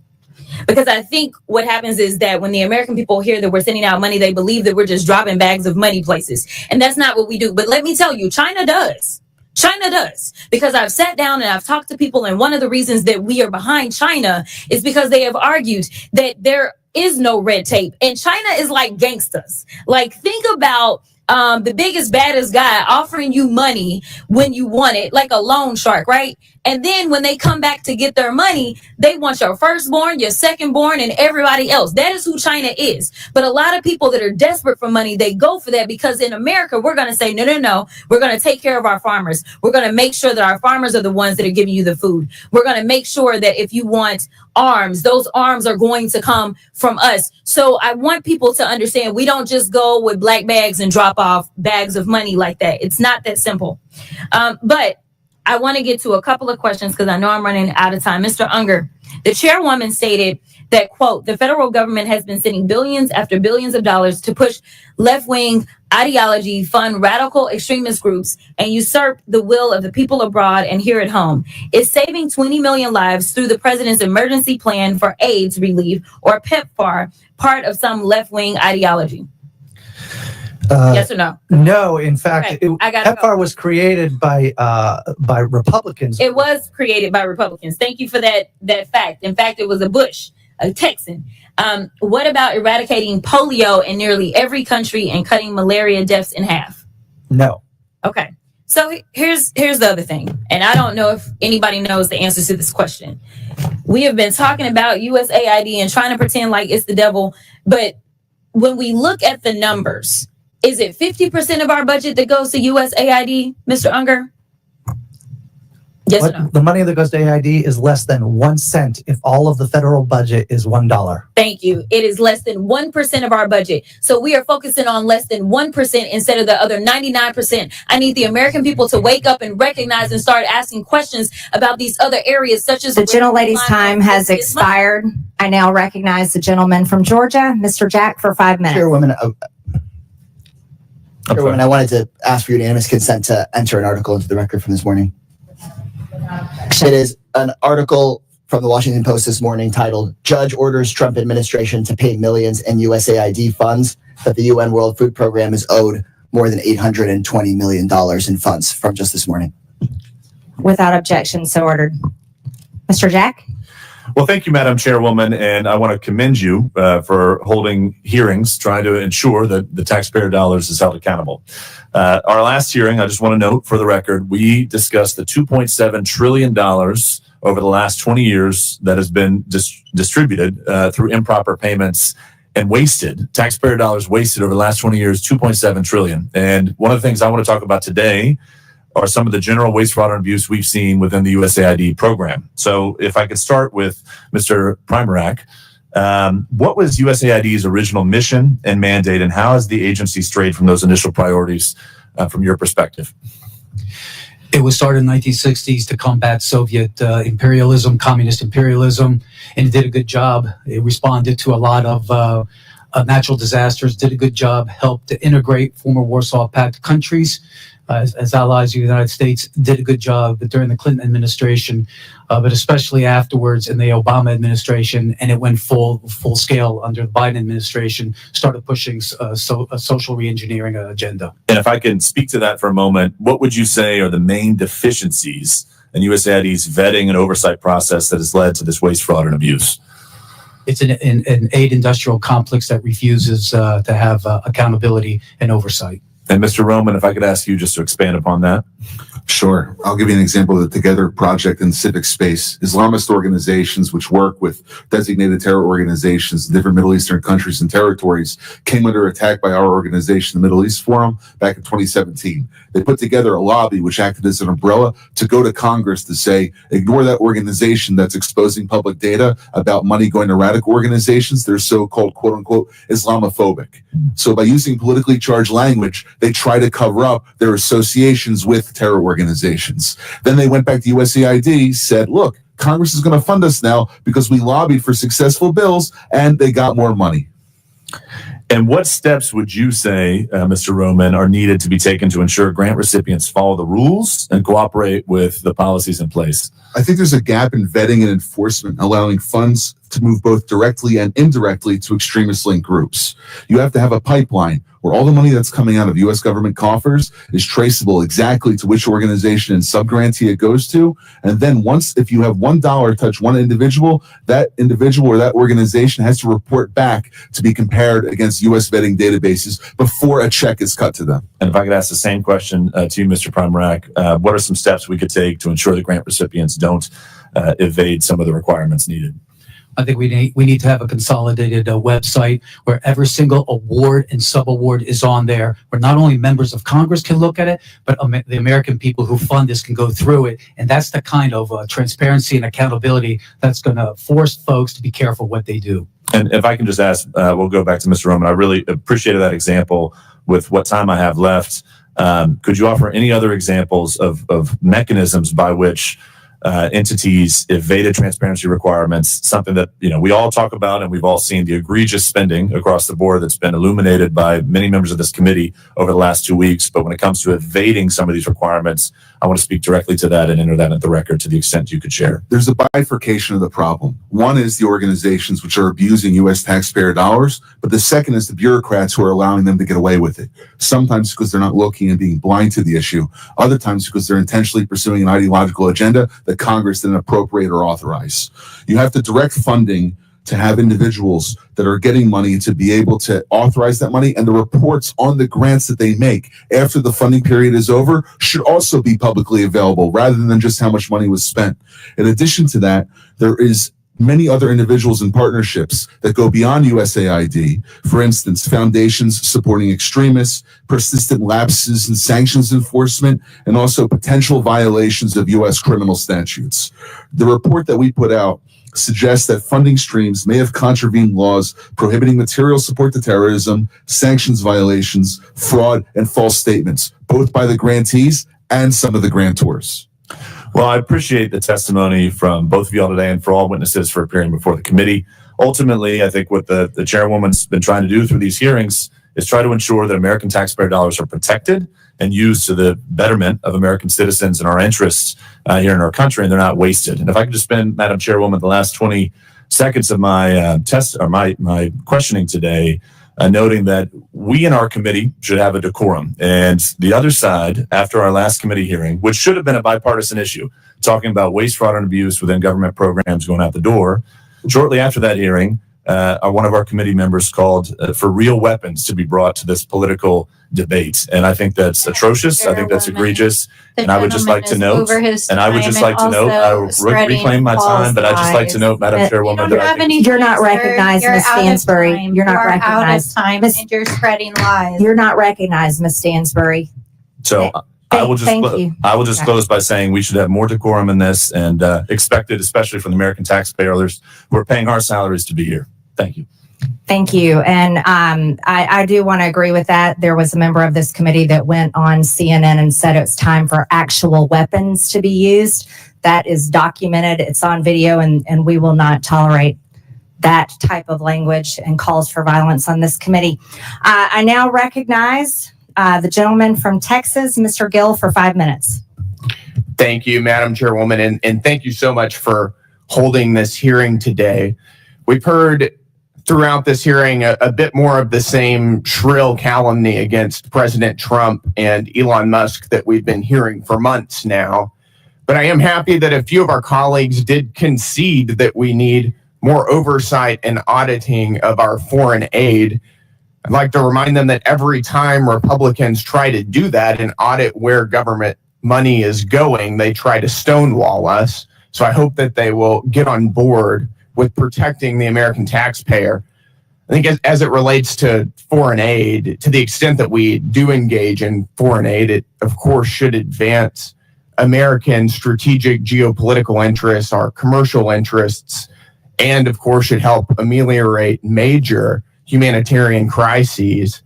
because I think what happens is that when the American people hear that we're sending out money, they believe that we're just dropping bags of money places. And that's not what we do. But let me tell you, China does. China does. Because I've sat down and I've talked to people, and one of the reasons that we are behind China is because they have argued that there is no red tape. And China is like gangsters. Like, think about the biggest, baddest guy offering you money when you want it, like a loan shark, right? And then when they come back to get their money, they want your firstborn, your secondborn, and everybody else. That is who China is. But a lot of people that are desperate for money, they go for that, because in America, we're going to say, no. We're going to take care of our farmers. We're going to make sure that our farmers are the ones that are giving you the food. We're going to make sure that if you want arms, those arms are going to come from us. So I want people to understand, we don't just go with black bags and drop off bags of money like that. It's not that simple. But I want to get to a couple of questions because I know I'm running out of time. Mr. Unger, the chairwoman stated that, quote, the federal government has been sending billions after billions of dollars to push left-wing ideology, fund radical extremist groups, and usurp the will of the people abroad and here at home. Is saving 20 million lives through the president's emergency plan for AIDS relief, or PEPFAR, part of some left-wing ideology? Yes or no? No, in fact, Okay, I gotta PEPFAR was created by Republicans. It was created by Republicans. Thank you for that fact. In fact, it was a Bush, a Texan. What about eradicating polio in nearly every country and cutting malaria deaths in half? No. Okay. So here's the other thing, and I don't know if anybody knows the answer to this question. We have been talking about USAID and trying to pretend like it's the devil, but when we look at the numbers, is it 50% of our budget that goes to USAID, Mr. Unger? Yes or no? The money that goes to AID is less than 1 cent if all of the federal budget is $1. Thank you. It is less than 1% of our budget. So we are focusing on less than 1% instead of the other 99%. I need the American people to wake up and recognize and start asking questions about these other areas, such as The gentlelady's time has expired. I now recognize the gentleman from Georgia, Mr. Jack, for 5 minutes. Chairwoman, I wanted to ask for unanimous consent to enter an article into the record from this morning. It is an article from the Washington Post this morning titled, Judge Orders Trump Administration to Pay Millions in USAID Funds that the UN World Food Program is owed more than $820 million in funds, from just this morning. Without objection, so ordered. Mr. Jack? Well, thank you, Madam Chairwoman, and I want to commend you for holding hearings, trying to ensure that the taxpayer dollars is held accountable. Our last hearing, I just want to note for the record, we discussed the $2.7 trillion over the last 20 years that has been distributed through improper payments and wasted, taxpayer dollars wasted over the last 20 years, 2.7 trillion. And one of the things I want to talk about today are some of the general waste, fraud, and abuse we've seen within the USAID program. So if I could start with Mr. Primarak, what was USAID's original mission and mandate, and how has the agency strayed from those initial priorities from your perspective? It was started in the 1960s to combat Soviet imperialism, communist imperialism, and it did a good job. It responded to a lot of natural disasters, did a good job, helped to integrate former Warsaw Pact countries as allies of the United States, did a good job during the Clinton administration, but especially afterwards in the Obama administration, and it went full scale under the Biden administration, started pushing a social reengineering agenda. And if I can speak to that for a moment, what would you say are the main deficiencies in USAID's vetting and oversight process that has led to this waste, fraud, and abuse? It's an aid industrial complex that refuses to have accountability and oversight. And Mr. Roman, if I could ask you just to expand upon that. Sure. I'll give you an example of the Together Project in civic space. Islamist organizations which work with designated terror organizations in different Middle Eastern countries and territories came under attack by our organization, the Middle East Forum, back in 2017. They put together a lobby which acted as an umbrella to go to Congress to say, ignore that organization that's exposing public data about money going to radical organizations. They're so-called, quote unquote, Islamophobic. So by using politically charged language, they try to cover up their associations with terror organizations. Then they went back to USAID, said, look, Congress is going to fund us now because we lobbied for successful bills and they got more money. And what steps would you say, Mr. Roman, are needed to be taken to ensure grant recipients follow the rules and cooperate with the policies in place? I think there's a gap in vetting and enforcement, allowing funds to move both directly and indirectly to extremist-linked groups. You have to have a pipeline where all the money that's coming out of U.S. government coffers is traceable exactly to which organization and subgrantee it goes to. And then once, if you have $1 touch one individual, that individual or that organization has to report back to be compared against U.S. vetting databases before a check is cut to them. And if I could ask the same question to you, Mr. Primarak, what are some steps we could take to ensure the grant recipients don't evade some of the requirements needed? I think we need to have a consolidated website where every single award and sub-award is on there, where not only members of Congress can look at it, but the American people who fund this can go through it. And that's the kind of transparency and accountability that's going to force folks to be careful what they do. And if I can just ask, we'll go back to Mr. Roman. I really appreciated that example. With what time I have left, Could you offer any other examples of mechanisms by which entities evaded transparency requirements, something that we all talk about, and we've all seen the egregious spending across the board that's been illuminated by many members of this committee over the last 2 weeks. But when it comes to evading some of these requirements, I want to speak directly to that and enter that at the record to the extent you could share. There's a bifurcation of the problem. One is the organizations which are abusing U.S. taxpayer dollars, but the second is the bureaucrats who are allowing them to get away with it. Sometimes because they're not looking and being blind to the issue. Other times because they're intentionally pursuing an ideological agenda that Congress didn't appropriate or authorize. You have to direct funding to have individuals that are getting money to be able to authorize that money, and the reports on the grants that they make after the funding period is over should also be publicly available rather than just how much money was spent. In addition to that, there is many other individuals and partnerships that go beyond USAID. For instance, foundations supporting extremists, persistent lapses in sanctions enforcement, and also potential violations of U.S. criminal statutes. The report that we put out suggests that funding streams may have contravened laws prohibiting material support to terrorism, sanctions violations, fraud, and false statements, both by the grantees and some of the grantors. Well, I appreciate the testimony from both of y'all today and for all witnesses for appearing before the committee. Ultimately, I think what the chairwoman's been trying to do through these hearings is try to ensure that American taxpayer dollars are protected and used to the betterment of American citizens and our interests here in our country, and they're not wasted. And if I could just spend, Madam Chairwoman, the last 20 seconds of my my questioning today, noting that we in our committee should have a decorum. And the other side, after our last committee hearing, which should have been a bipartisan issue, talking about waste, fraud, and abuse within government programs going out the door, shortly after that hearing, one of our committee members called for real weapons to be brought to this political debate. And I think that's atrocious. I think that's egregious. And I would just like to note, I will reclaim my time, but I'd just like to note, Madam Chairwoman, that I think you're not recognized, Ms. Stansbury. You're not recognized. Time and you're spreading lies. You're not recognized, Ms. Stansbury. so. I will just close by saying we should have more decorum in this, and expect it, especially from the American taxpayers who are paying our salaries to be here. Thank you. Thank you. And I do want to agree with that. There was a member of this committee that went on CNN and said it's time for actual weapons to be used. That is documented. It's on video, and we will not tolerate that type of language and calls for violence on this committee. I now recognize the gentleman from Texas, Mr. Gill, for 5 minutes. Thank you, Madam Chairwoman, and thank you so much for holding this hearing today. We've heard throughout this hearing a bit more of the same shrill calumny against President Trump and Elon Musk that we've been hearing for months now. But I am happy that a few of our colleagues did concede that we need more oversight and auditing of our foreign aid. I'd like to remind them that every time Republicans try to do that and audit where government money is going, they try to stonewall us. So I hope that they will get on board with protecting the American taxpayer. I think as it relates to foreign aid, to the extent that we do engage in foreign aid, it of course should advance American strategic geopolitical interests, our commercial interests, and of course should help ameliorate major humanitarian crises.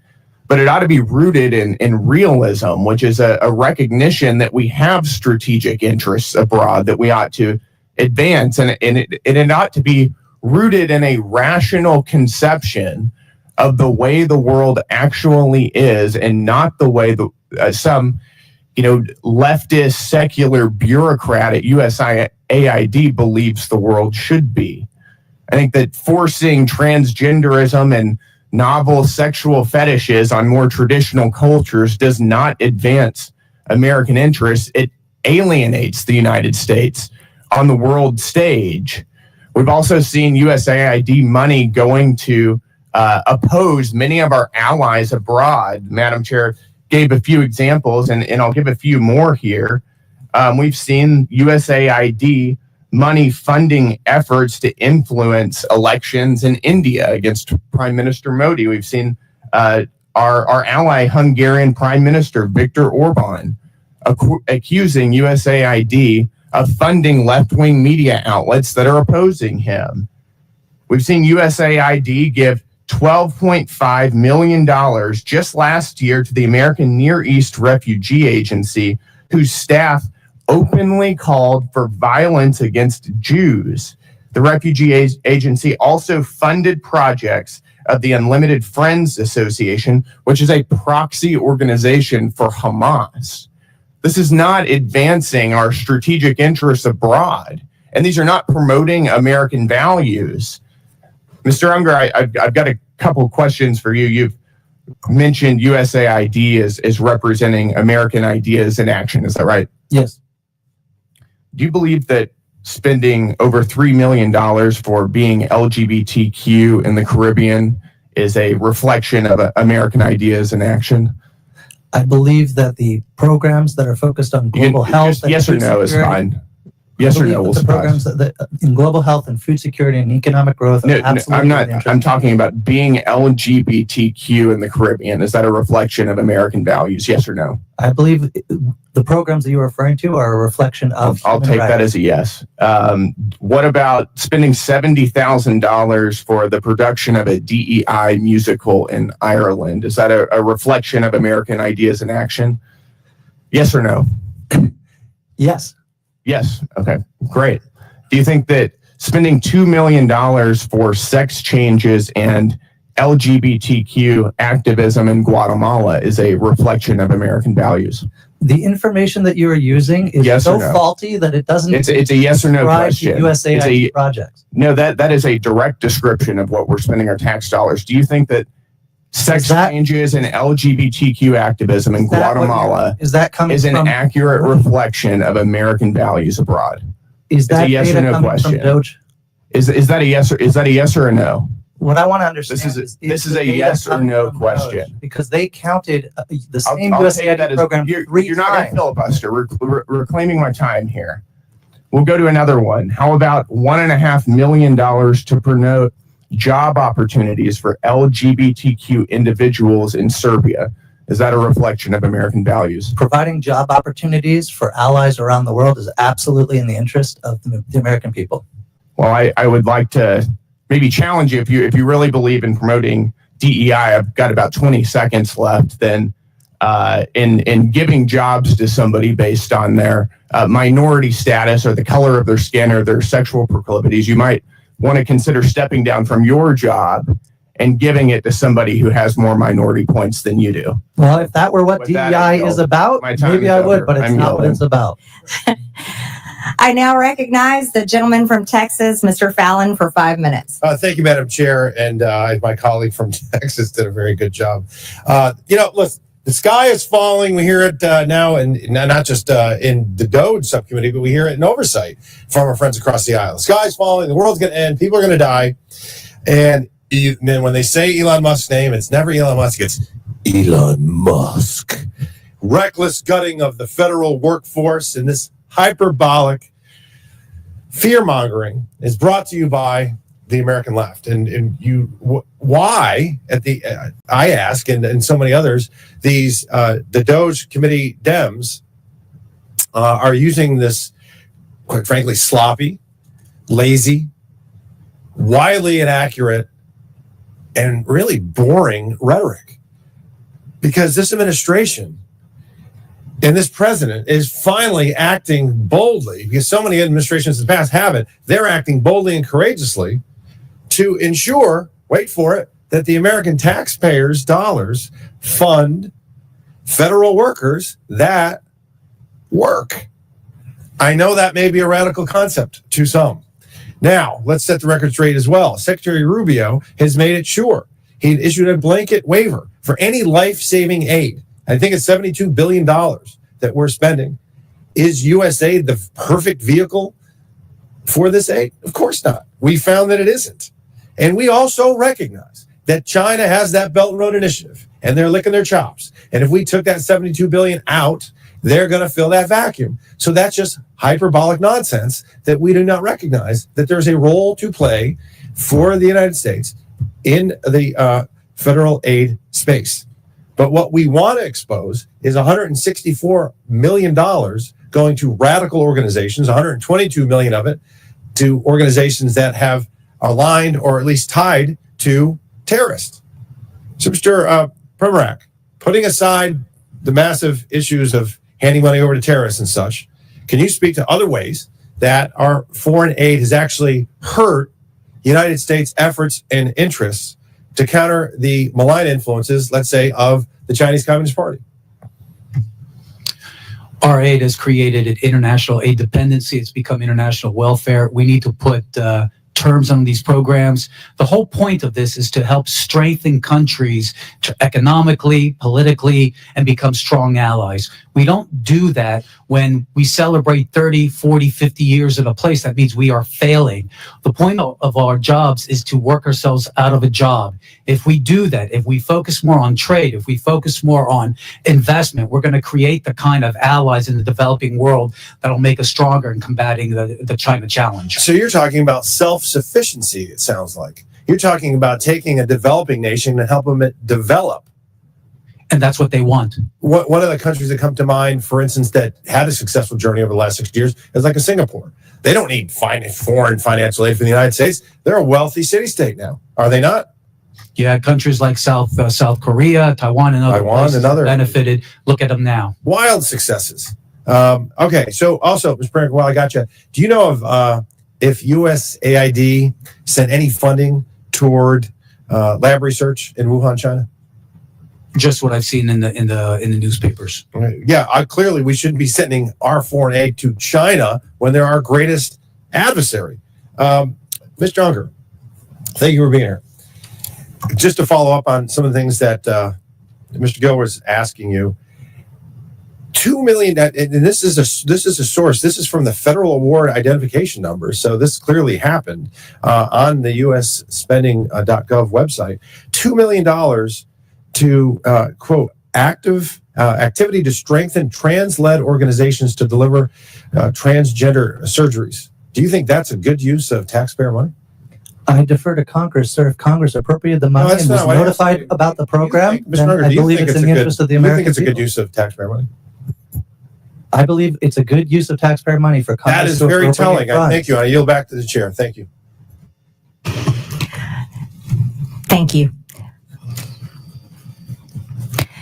But it ought to be rooted in realism, which is a recognition that we have strategic interests abroad that we ought to advance. And it ought to be rooted in a rational conception of the way the world actually is, and not the way some leftist secular bureaucrat at USAID believes the world should be. I think that forcing transgenderism and novel sexual fetishes on more traditional cultures does not advance American interests. It alienates the United States on the world stage. We've also seen USAID money going to oppose many of our allies abroad. Madam Chair gave a few examples, and I'll give a few more here. We've seen USAID money funding efforts to influence elections in India against Prime Minister Modi. We've seen our ally Hungarian Prime Minister Viktor Orban accusing USAID of funding left-wing media outlets that are opposing him. We've seen USAID give $12.5 million just last year to the American Near East Refugee Agency, whose staff openly called for violence against Jews. The Refugee Agency also funded projects of the Unlimited Friends Association, which is a proxy organization for Hamas. This is not advancing our strategic interests abroad, and these are not promoting American values. Mr. Unger, I've got a couple of questions for you. You've mentioned USAID as representing American ideas in action. Is that right? Yes. Do you believe that spending over $3 million for being LGBTQ in the Caribbean is a reflection of American ideas in action? I believe that the programs that are focused on global health, and yes or food no is security- fine. Yes or no will the suffice. programs that in global health and food security and economic growth. No, are absolutely I'm not. in the interest I'm talking about being LGBTQ in the Caribbean. Is that a reflection of American values? Yes or no? I believe the programs that you're referring to are a reflection of. I'll take that as a yes. What about spending $70,000 for the production of a DEI musical in Ireland? Is that a reflection of American ideas in action? Yes or no? Yes. Yes. Okay, great. Do you think that spending $2 million for sex changes and LGBTQ activism in Guatemala is a reflection of American values? The information that you are using is Yes so or no? faulty that it doesn't. It's a yes or no describe the question. USAID It's a- projects. No, that is a direct description of what we're spending our tax dollars. Do you think that sex changes and LGBTQ activism in Is that what Guatemala is that coming is an from? accurate reflection of American values abroad? Is It's a that yes or data no coming question. from DOGE? Is that a yes or a no? What I want to understand This is the a data yes or coming no from question. DOGE, because they counted the same I'll take that USAID as- program you're 3 not going to times. filibuster. We're reclaiming my time here. We'll go to another one. How about $1.5 million to promote job opportunities for LGBTQ individuals in Serbia? Is that a reflection of American values? Providing job opportunities for allies around the world is absolutely in the interest of the American people. Well, I would like to maybe challenge you if you really believe in promoting DEI. I've got about 20 seconds left. Then in giving jobs to somebody based on their minority status or the color of their skin or their sexual proclivities, you might want to consider stepping down from your job and giving it to somebody who has more minority points than you do. Well, if that were what With that, DEI I is yield. about, My time maybe is I would, over. but it's I'm not what yielding. it's about. I now recognize the gentleman from Texas, Mr. Fallon, for 5 minutes. Thank you, Madam Chair, and my colleague from Texas did a very good job. Listen, the sky is falling. We hear it now, and not just in the DOGE subcommittee, but we hear it in oversight from our friends across the aisle. The sky's falling. The world's going to end. People are going to die. And then when they say Elon Musk's name, it's never Elon Musk. It's Elon Musk. Reckless gutting of the federal workforce and this hyperbolic fear-mongering is brought to you by the American left. Why I ask, and so many others, the DOGE committee Dems are using this, quite frankly, sloppy, lazy, widely inaccurate, and really boring rhetoric. Because this administration and this president is finally acting boldly, because so many administrations in the past haven't. They're acting boldly and courageously to ensure, wait for it, that the American taxpayers' dollars fund federal workers that work. I know that may be a radical concept to some. Now, let's set the record straight as well. Secretary Rubio has made it sure. He issued a blanket waiver for any life-saving aid. I think it's $72 billion that we're spending. Is USAID the perfect vehicle for this aid? Of course not. We found that it isn't. And we also recognize that China has that Belt and Road Initiative, and they're licking their chops. And if we took that $72 billion out, they're going to fill that vacuum. So that's just hyperbolic nonsense that we do not recognize that there's a role to play for the United States in the federal aid space. But what we want to expose is $164 million going to radical organizations, $122 million of it to organizations that have aligned or at least tied to terrorists. So, Mr. Premarak, putting aside the massive issues of handing money over to terrorists and such, can you speak to other ways that our foreign aid has actually hurt the United States' efforts and interests to counter the malign influences, let's say, of the Chinese Communist Party? Our aid has created an international aid dependency. It's become international welfare. We need to put terms on these programs. The whole point of this is to help strengthen countries economically, politically, and become strong allies. We don't do that when we celebrate 30, 40, 50 years in a place. That means we are failing. The point of our jobs is to work ourselves out of a job. If we do that, if we focus more on trade, if we focus more on investment, we're going to create the kind of allies in the developing world that'll make us stronger in combating the China challenge. So you're talking about self-sufficiency, it sounds like. You're talking about taking a developing nation and helping it develop. And that's what they want. One of the countries that come to mind, for instance, that had a successful journey over the last 60 years is like a Singapore. They don't need foreign financial aid from the United States. They're a wealthy city-state now, are they not? Yeah, countries like South Korea, Taiwan, and other places benefited. Look at them now. Wild successes. Okay, so also, Mr. President, while I got you, do you know of if USAID sent any funding toward lab research in Wuhan, China? Just what I've seen in the newspapers. Yeah, clearly we shouldn't be sending our foreign aid to China when they're our greatest adversary. Mr. Unger, thank you for being here. Just to follow up on some of the things that Mr. Gill was asking you, $2 million, and this is a source. This is from the Federal Award Identification Number. So this clearly happened on the USspending.gov website. $2 million to quote activity to strengthen trans-led organizations to deliver transgender surgeries. Do you think that's a good use of taxpayer money? I defer to Congress, sir. If Congress appropriated the money and was notified about the program, then I believe it's in the interest of the American people. Do you think it's a good use of taxpayer money? I believe it's a good use of taxpayer money for Congress. That is very telling. Thank you. I yield back to the chair. Thank you. Thank you.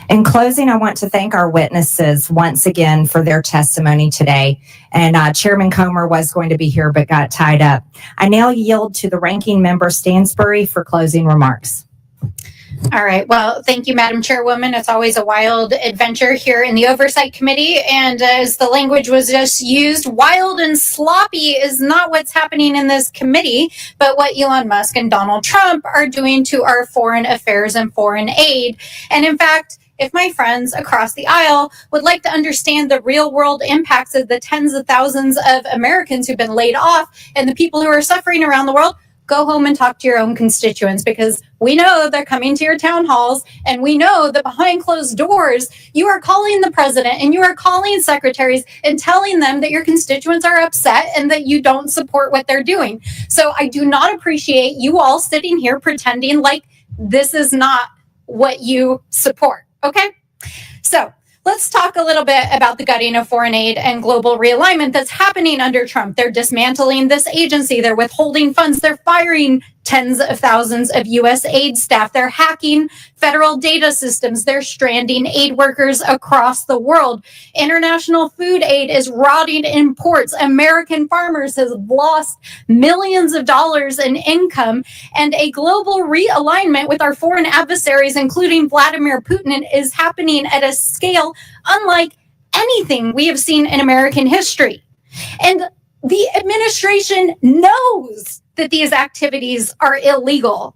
In closing, I want to thank our witnesses once again for their testimony today. And Chairman Comer was going to be here but got tied up. I now yield to the ranking member Stansbury for closing remarks. All right. Well, thank you, Madam Chairwoman. It's always a wild adventure here in the Oversight Committee. And as the language was just used, wild and sloppy is not what's happening in this committee, but what Elon Musk and Donald Trump are doing to our foreign affairs and foreign aid. And in fact, if my friends across the aisle would like to understand the real world impacts of the tens of thousands of Americans who've been laid off and the people who are suffering around the world, go home and talk to your own constituents, because we know they're coming to your town halls, and we know that behind closed doors, you are calling the president and you are calling secretaries and telling them that your constituents are upset and that you don't support what they're doing. So I do not appreciate you all sitting here pretending like this is not what you support. Okay? So let's talk a little bit about the gutting of foreign aid and global realignment that's happening under Trump. They're dismantling this agency. They're withholding funds. They're firing tens of thousands of U.S. aid staff. They're hacking federal data systems. They're stranding aid workers across the world. International food aid is rotting in ports. American farmers have lost millions of dollars in income. And a global realignment with our foreign adversaries, including Vladimir Putin, is happening at a scale unlike anything we have seen in American history. And the administration knows that these activities are illegal.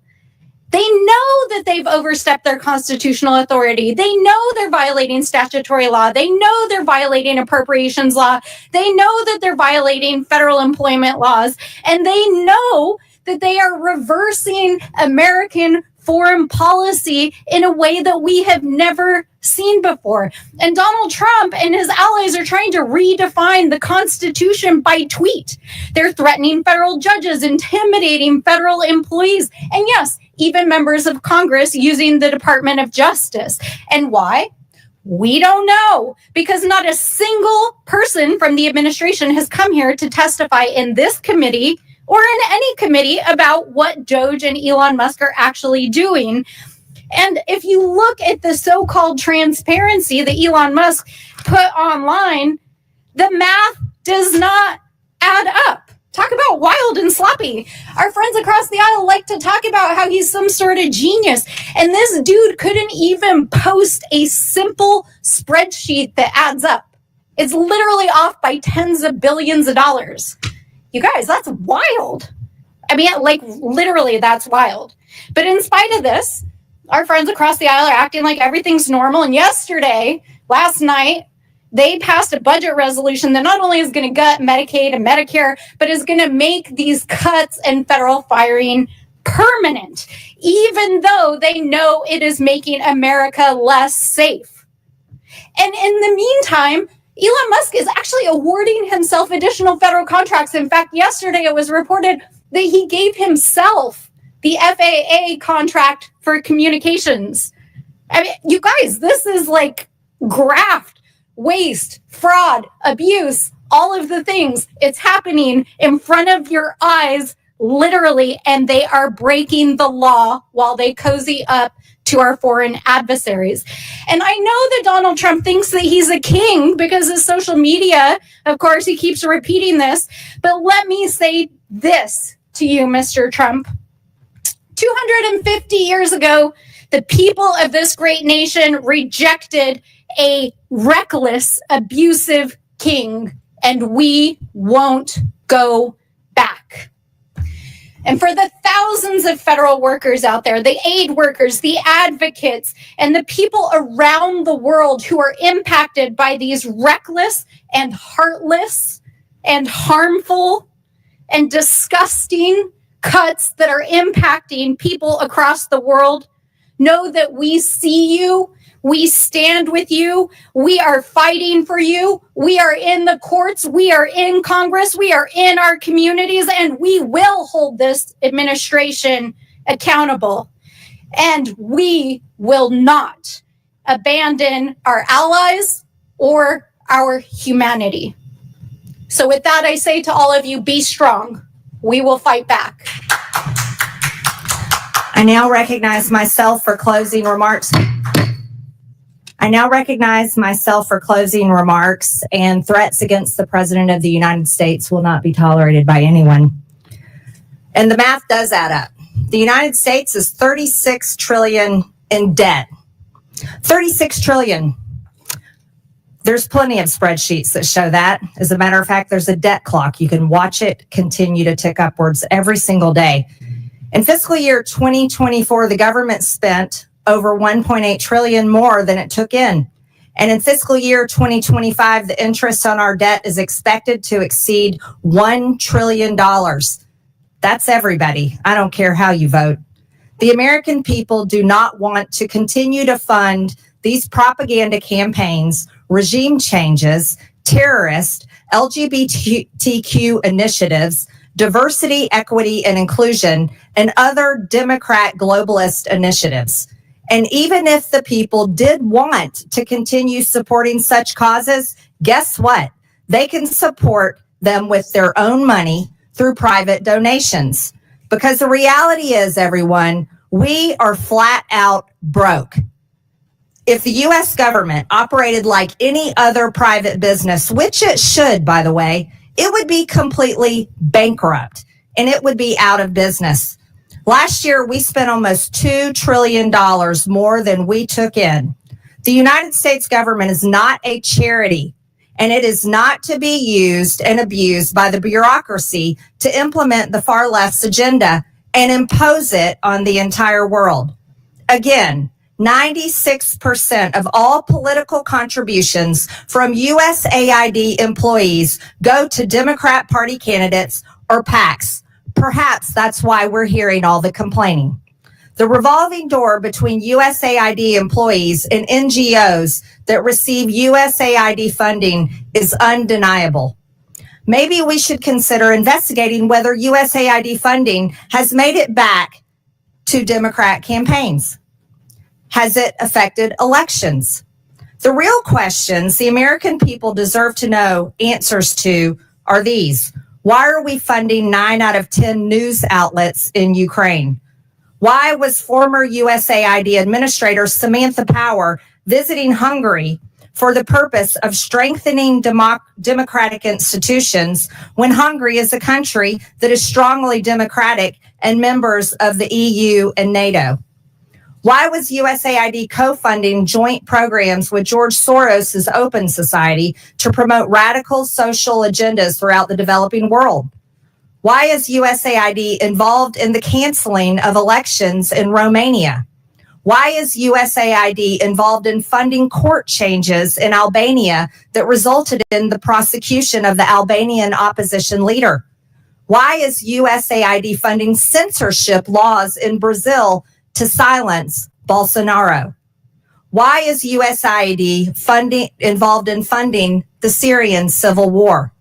They know that they've overstepped their constitutional authority. They know they're violating statutory law. They know they're violating appropriations law. They know that they're violating federal employment laws. And they know that they are reversing American foreign policy in a way that we have never seen before. And Donald Trump and his allies are trying to redefine the Constitution by tweet. They're threatening federal judges, intimidating federal employees, and yes, even members of Congress using the Department of Justice. And why? We don't know, because not a single person from the administration has come here to testify in this committee or in any committee about what DOGE and Elon Musk are actually doing. And if you look at the so-called transparency that Elon Musk put online, the math does not add up. Talk about wild and sloppy. Our friends across the aisle like to talk about how he's some sort of genius. And this dude couldn't even post a simple spreadsheet that adds up. It's literally off by tens of billions of dollars. You guys, that's wild. I mean, like, literally, that's wild. But in spite of this, our friends across the aisle are acting like everything's normal. And last night, they passed a budget resolution that not only is going to gut Medicaid and Medicare, but is going to make these cuts in federal firing permanent, even though they know it is making America less safe. And in the meantime, Elon Musk is actually awarding himself additional federal contracts. In fact, yesterday it was reported that he gave himself the FAA contract for communications. I mean, you guys, this is like graft, waste, fraud, abuse, all of the things. It's happening in front of your eyes, literally, and they are breaking the law while they cozy up to our foreign adversaries. And I know that Donald Trump thinks that he's a king because of social media. Of course, he keeps repeating this. But let me say this to you, Mr. Trump. 250 years ago, the people of this great nation rejected a reckless, abusive king, and we won't go back. And for the thousands of federal workers out there, the aid workers, the advocates, and the people around the world who are impacted by these reckless and heartless and harmful and disgusting cuts that are impacting people across the world, know that we see you. We stand with you. We are fighting for you. We are in the courts. We are in Congress. We are in our communities, and we will hold this administration accountable. And we will not abandon our allies or our humanity. So with that, I say to all of you, be strong. We will fight back. I now recognize myself for closing remarks. And threats against the President of the United States will not be tolerated by anyone. And the math does add up. The United States is 36 trillion in debt. 36 trillion. There's plenty of spreadsheets that show that. As a matter of fact, there's a debt clock. You can watch it continue to tick upwards every single day. In fiscal year 2024, the government spent over 1.8 trillion more than it took in. And in fiscal year 2025, the interest on our debt is expected to exceed $1 trillion. That's everybody. I don't care how you vote. The American people do not want to continue to fund these propaganda campaigns, regime changes, terrorist, LGBTQ initiatives, diversity, equity, and inclusion, and other Democrat globalist initiatives. And even if the people did want to continue supporting such causes, guess what? They can support them with their own money through private donations. Because the reality is, everyone, we are flat out broke. If the U.S. government operated like any other private business, which it should, by the way, it would be completely bankrupt and it would be out of business. Last year, we spent almost $2 trillion more than we took in. The United States government is not a charity, and it is not to be used and abused by the bureaucracy to implement the far left's agenda and impose it on the entire world. Again, 96% of all political contributions from USAID employees go to Democrat Party candidates or PACs. Perhaps that's why we're hearing all the complaining. The revolving door between USAID employees and NGOs that receive USAID funding is undeniable. Maybe we should consider investigating whether USAID funding has made it back to Democrat campaigns. Has it affected elections? The real questions the American people deserve to know answers to are these. Why are we funding 9 out of 10 news outlets in Ukraine? Why was former USAID Administrator Samantha Power visiting Hungary for the purpose of strengthening democratic institutions when Hungary is a country that is strongly democratic and members of the EU and NATO? Why was USAID co-funding joint programs with George Soros's Open Society to promote radical social agendas throughout the developing world? Why is USAID involved in the canceling of elections in Romania? Why is USAID involved in funding court changes in Albania that resulted in the prosecution of the Albanian opposition leader? Why is USAID funding censorship laws in Brazil to silence Bolsonaro? Why is USAID involved in funding the Syrian civil war?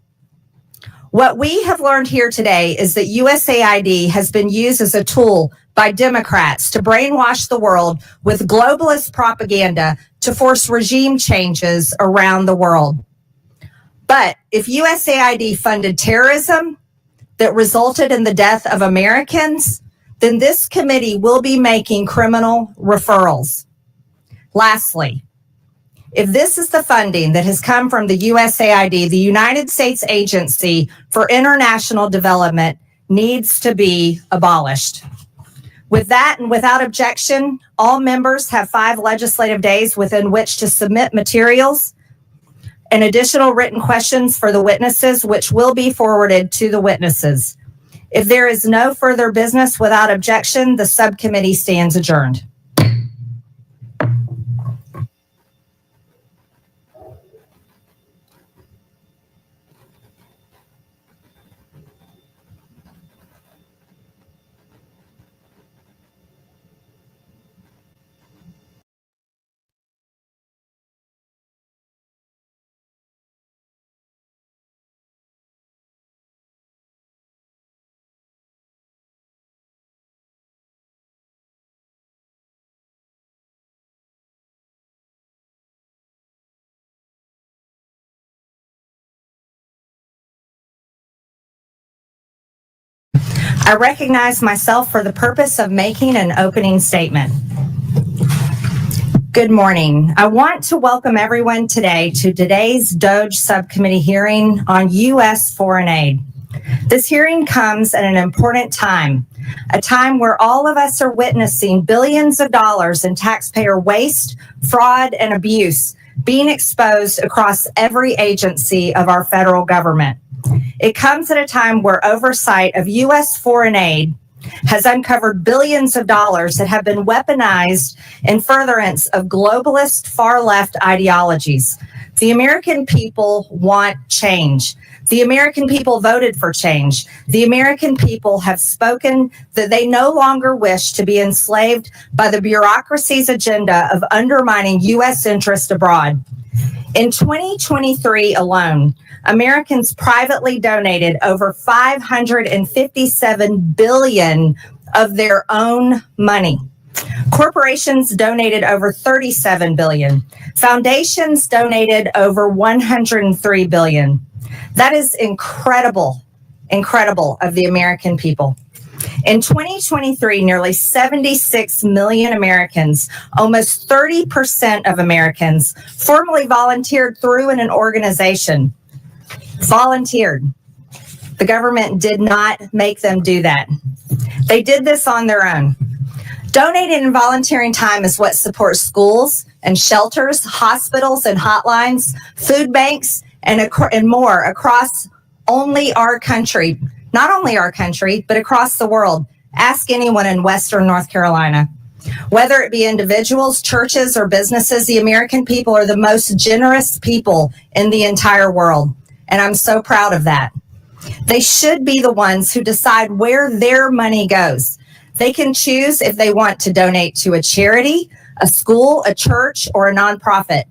What we have learned here today is that USAID has been used as a tool by Democrats to brainwash the world with globalist propaganda to force regime changes around the world. But if USAID funded terrorism that resulted in the death of Americans, then this committee will be making criminal referrals. Lastly, if this is the funding that has come from the USAID, the United States Agency for International Development needs to be abolished. With that and without objection, all members have 5 legislative days within which to submit materials and additional written questions for the witnesses, which will be forwarded to the witnesses. If there is no further business without objection, the subcommittee stands adjourned. I recognize myself for the purpose of making an opening statement. Good morning. I want to welcome everyone today to today's DOGE Subcommittee hearing on U.S. foreign aid. This hearing comes at an important time, a time where all of us are witnessing billions of dollars in taxpayer waste, fraud, and abuse being exposed across every agency of our federal government. It comes at a time where oversight of U.S. foreign aid has uncovered billions of dollars that have been weaponized in furtherance of globalist far-left ideologies. The American people want change. The American people voted for change. The American people have spoken that they no longer wish to be enslaved by the bureaucracy's agenda of undermining U.S. interest abroad. In 2023 alone, Americans privately donated over $557 billion of their own money. Corporations donated over $37 billion. Foundations donated over $103 billion. That is incredible of the American people. In 2023, nearly 76 million Americans, almost 30% of Americans, formally volunteered through an organization. Volunteered. The government did not make them do that. They did this on their own. Donating and volunteering time is what supports schools and shelters, hospitals and hotlines, food banks, and more across only our country. Not only our country, but across the world. Ask anyone in Western North Carolina. Whether it be individuals, churches, or businesses, the American people are the most generous people in the entire world. And I'm so proud of that. They should be the ones who decide where their money goes. They can choose if they want to donate to a charity, a school, a church, or a nonprofit.